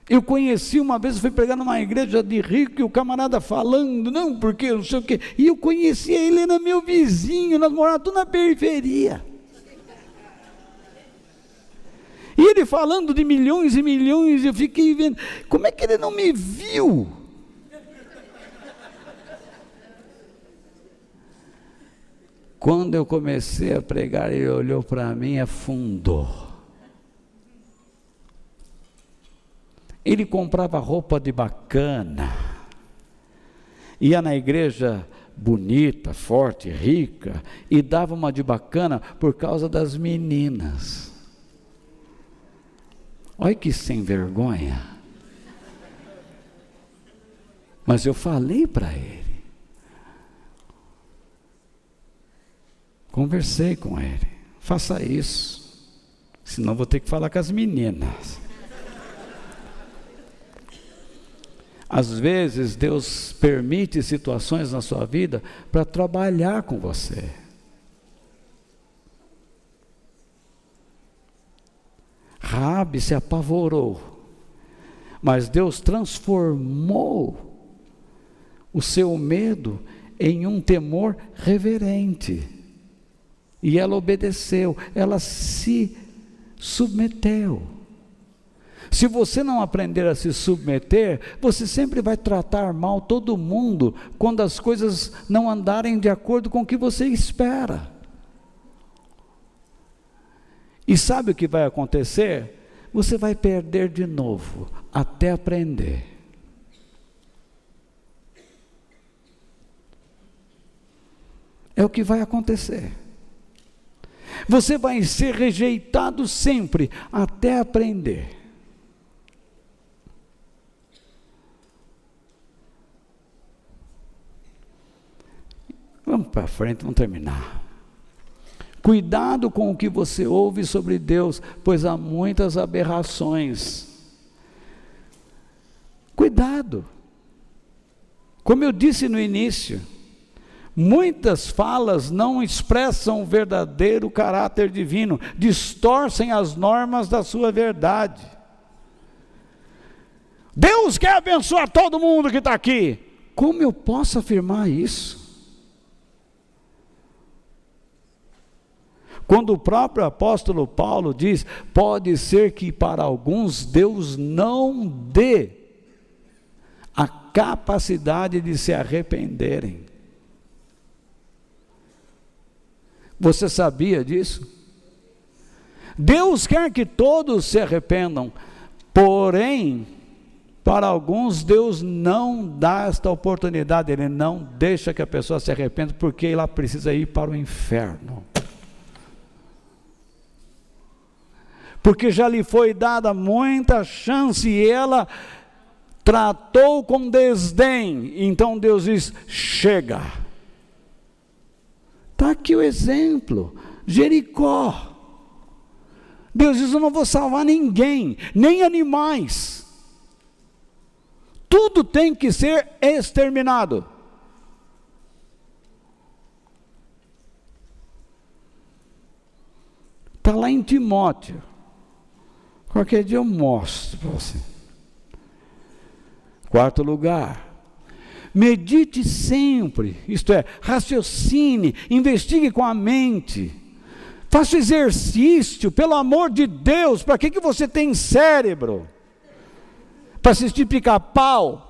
Eu conheci uma vez, eu fui pregar numa igreja de rico, e o camarada falando, não, porque não sei o quê, e eu conhecia ele, era meu vizinho, nós morávamos tudo na periferia. E ele falando de milhões e milhões, eu fiquei vendo, como é que ele não me viu? Quando eu comecei a pregar, ele olhou para mim e afundou. Ele comprava roupa de bacana, ia na igreja bonita, forte, rica, e dava uma de bacana por causa das meninas. Olha que sem vergonha. Mas eu falei para ele, conversei com ele, faça isso, senão vou ter que falar com as meninas. Às vezes Deus permite situações na sua vida para trabalhar com você. Raabe se apavorou, mas Deus transformou o seu medo em um temor reverente. E ela obedeceu, ela se submeteu. Se você não aprender a se submeter, você sempre vai tratar mal todo mundo quando as coisas não andarem de acordo com o que você espera. E sabe o que vai acontecer? Você vai perder de novo, até aprender. É o que vai acontecer. Você vai ser rejeitado sempre, até aprender. Vamos para frente, vamos terminar. Cuidado com o que você ouve sobre Deus, pois há muitas aberrações. Cuidado. Como eu disse no início, muitas falas não expressam o verdadeiro caráter divino, distorcem as normas da sua verdade. Deus quer abençoar todo mundo que está aqui. Como eu posso afirmar isso? Quando o próprio apóstolo Paulo diz, pode ser que para alguns Deus não dê a capacidade de se arrependerem. Você sabia disso? Deus quer que todos se arrependam, porém, para alguns Deus não dá esta oportunidade, Ele não deixa que a pessoa se arrependa, porque ela precisa ir para o inferno. Porque já lhe foi dada muita chance e ela tratou com desdém. Então Deus diz, chega. Está aqui o exemplo, Jericó. Deus diz, eu não vou salvar ninguém, nem animais. Tudo tem que ser exterminado. Está lá em Timóteo. Qualquer dia eu mostro para você. Quarto lugar, medite sempre, isto é, raciocine, investigue com a mente, faça exercício, pelo amor de Deus. Para que você tem cérebro? Para assistir Pica-Pau?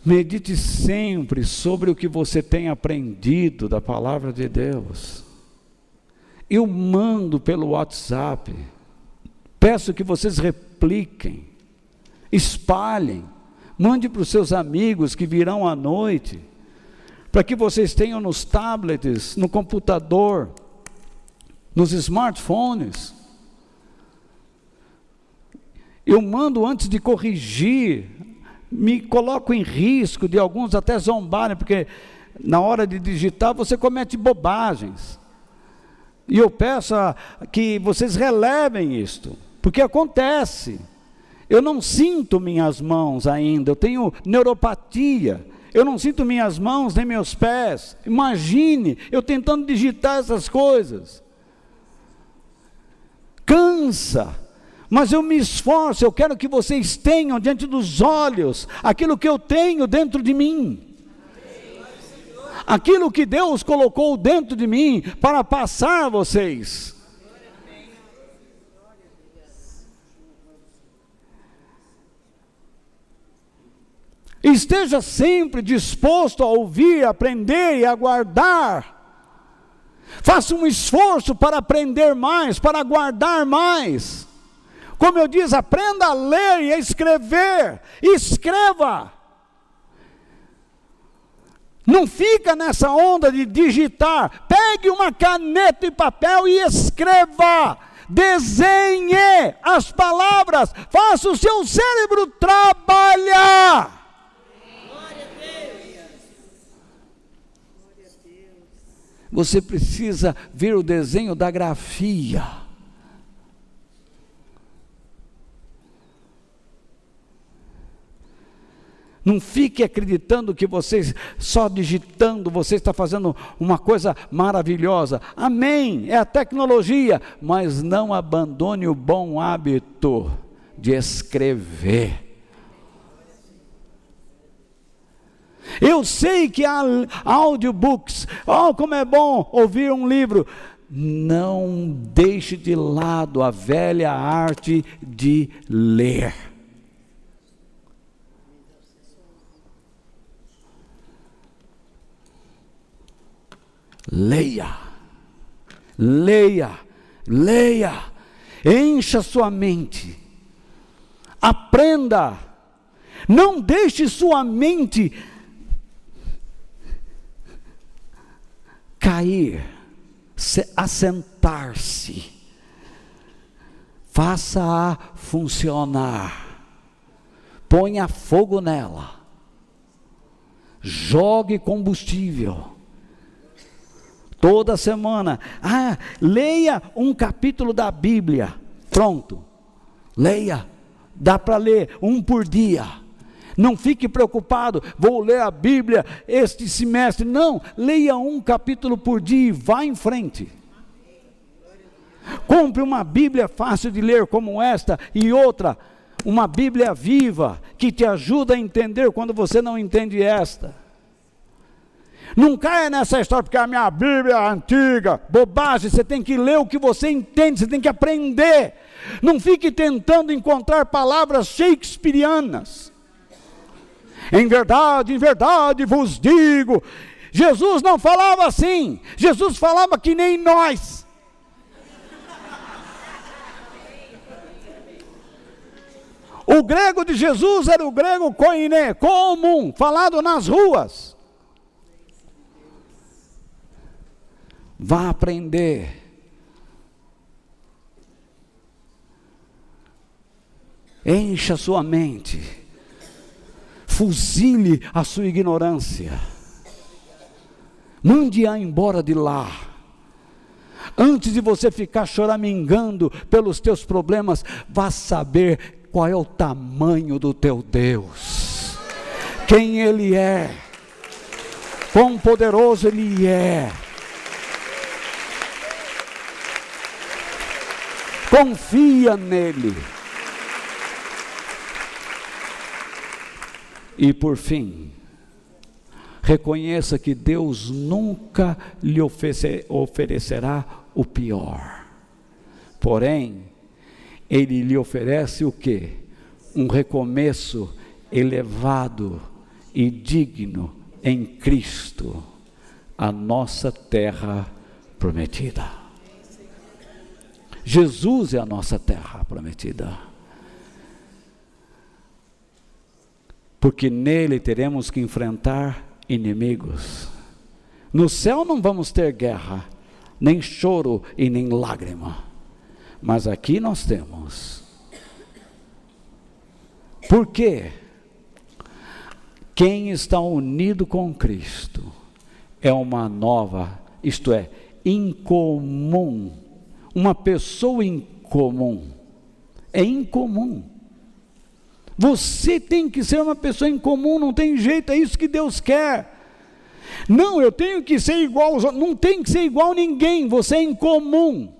Medite sempre sobre o que você tem aprendido da palavra de Deus. Eu mando pelo WhatsApp, peço que vocês repliquem, espalhem, mande para os seus amigos que virão à noite, para que vocês tenham nos tablets, no computador, nos smartphones. Eu mando antes de corrigir, me coloco em risco de alguns até zombarem, porque na hora de digitar você comete bobagens. E eu peço que vocês relevem isto, porque acontece. Eu não sinto minhas mãos ainda, eu tenho neuropatia, eu não sinto minhas mãos nem meus pés. Imagine, eu tentando digitar essas coisas. Cansa. Mas eu me esforço, eu quero que vocês tenham diante dos olhos aquilo que eu tenho dentro de mim. Aquilo que Deus colocou dentro de mim para passar a vocês. Esteja sempre disposto a ouvir, aprender e aguardar. Faça um esforço para aprender mais, para guardar mais. Como eu disse, aprenda a ler e a escrever. Escreva. Não fica nessa onda de digitar. Pegue uma caneta e papel e escreva. Desenhe as palavras. Faça o seu cérebro trabalhar. Você precisa ver o desenho da grafia. Não fique acreditando que você, só digitando, você está fazendo uma coisa maravilhosa. Amém, é a tecnologia, mas não abandone o bom hábito de escrever. Eu sei que há audiobooks, como é bom ouvir um livro. Não deixe de lado a velha arte de ler. Leia, leia, leia, encha sua mente, aprenda, não deixe sua mente cair, assentar-se, faça-a funcionar, ponha fogo nela, jogue combustível. Toda semana, leia um capítulo da Bíblia, pronto, leia, dá para ler um por dia, não fique preocupado, vou ler a Bíblia este semestre, não, leia um capítulo por dia e vá em frente. Compre uma Bíblia fácil de ler como esta e outra, uma Bíblia viva, que te ajuda a entender quando você não entende esta. Não caia nessa história, porque a minha Bíblia é antiga, bobagem, você tem que ler o que você entende, você tem que aprender. Não fique tentando encontrar palavras shakespearianas. Em verdade vos digo. Jesus não falava assim, Jesus falava que nem nós. O grego de Jesus era o grego koiné, comum, falado nas ruas. Vá aprender. Encha sua mente. Fuzile a sua ignorância. Mande-a embora de lá. Antes de você ficar choramingando pelos teus problemas, vá saber qual é o tamanho do teu Deus. Quem Ele é. Quão poderoso Ele é. Confia nele. E por fim, reconheça que Deus nunca lhe oferecerá o pior. Porém, Ele lhe oferece o quê? Um recomeço elevado e digno em Cristo, a nossa terra prometida. Jesus é a nossa terra prometida. Porque nele teremos que enfrentar inimigos. No céu não vamos ter guerra, nem choro e nem lágrima. Mas aqui nós temos. Por quê? Quem está unido com Cristo é uma nova, isto é, incomum. Uma pessoa incomum, é incomum. Você tem que ser uma pessoa incomum, não tem jeito, é isso que Deus quer. Não, eu tenho que ser igual aos outros, não tem que ser igual a ninguém, você é incomum.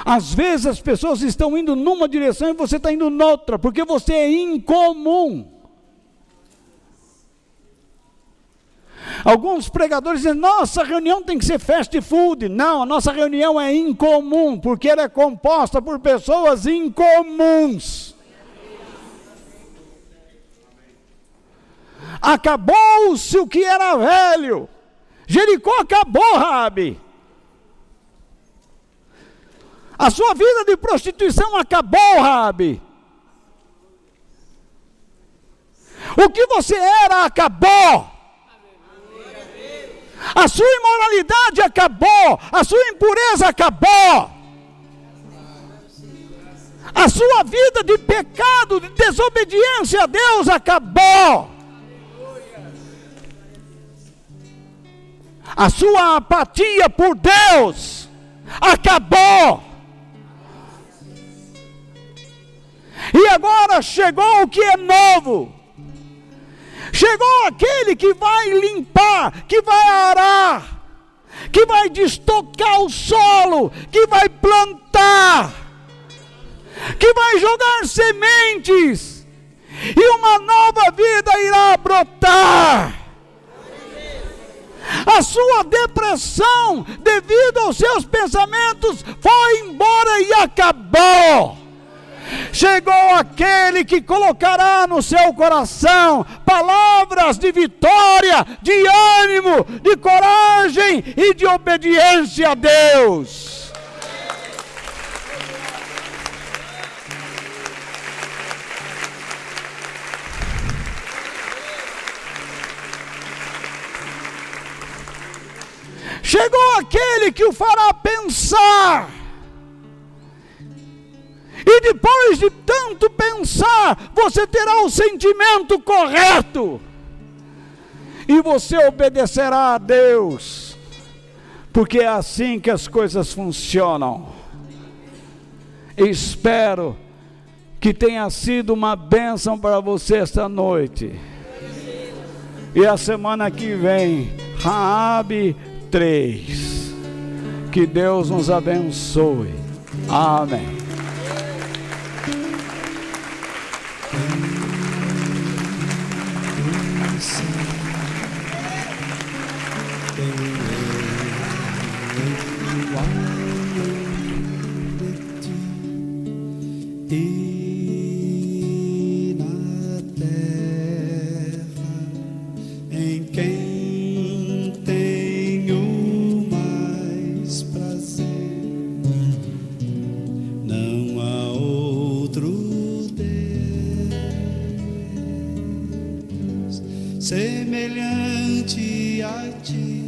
Às vezes as pessoas estão indo numa direção e você está indo noutra, porque você é incomum. Alguns pregadores dizem, nossa reunião tem que ser fast food. Não, a nossa reunião é incomum, porque ela é composta por pessoas incomuns. Acabou-se o que era velho. Jericó acabou, Raabe. A sua vida de prostituição acabou, Raabe. O que você era acabou. A sua imoralidade acabou. A sua impureza acabou. A sua vida de pecado, de desobediência a Deus acabou. A sua apatia por Deus acabou. E agora chegou o que é novo. Chegou aquele que vai limpar, que vai arar, que vai destocar o solo, que vai plantar, que vai jogar sementes, e uma nova vida irá brotar. A sua depressão, devido aos seus pensamentos, foi embora e acabou. Chegou aquele que colocará no seu coração palavras de vitória, de ânimo, de coragem e de obediência a Deus. Chegou aquele que o fará pensar. E depois de tanto pensar, você terá o sentimento correto. E você obedecerá a Deus. Porque é assim que as coisas funcionam. Espero que tenha sido uma bênção para você esta noite. E a semana que vem, Raabe 3. Que Deus nos abençoe. Amém. E na terra em quem tenho mais prazer, não há outro Deus semelhante a ti.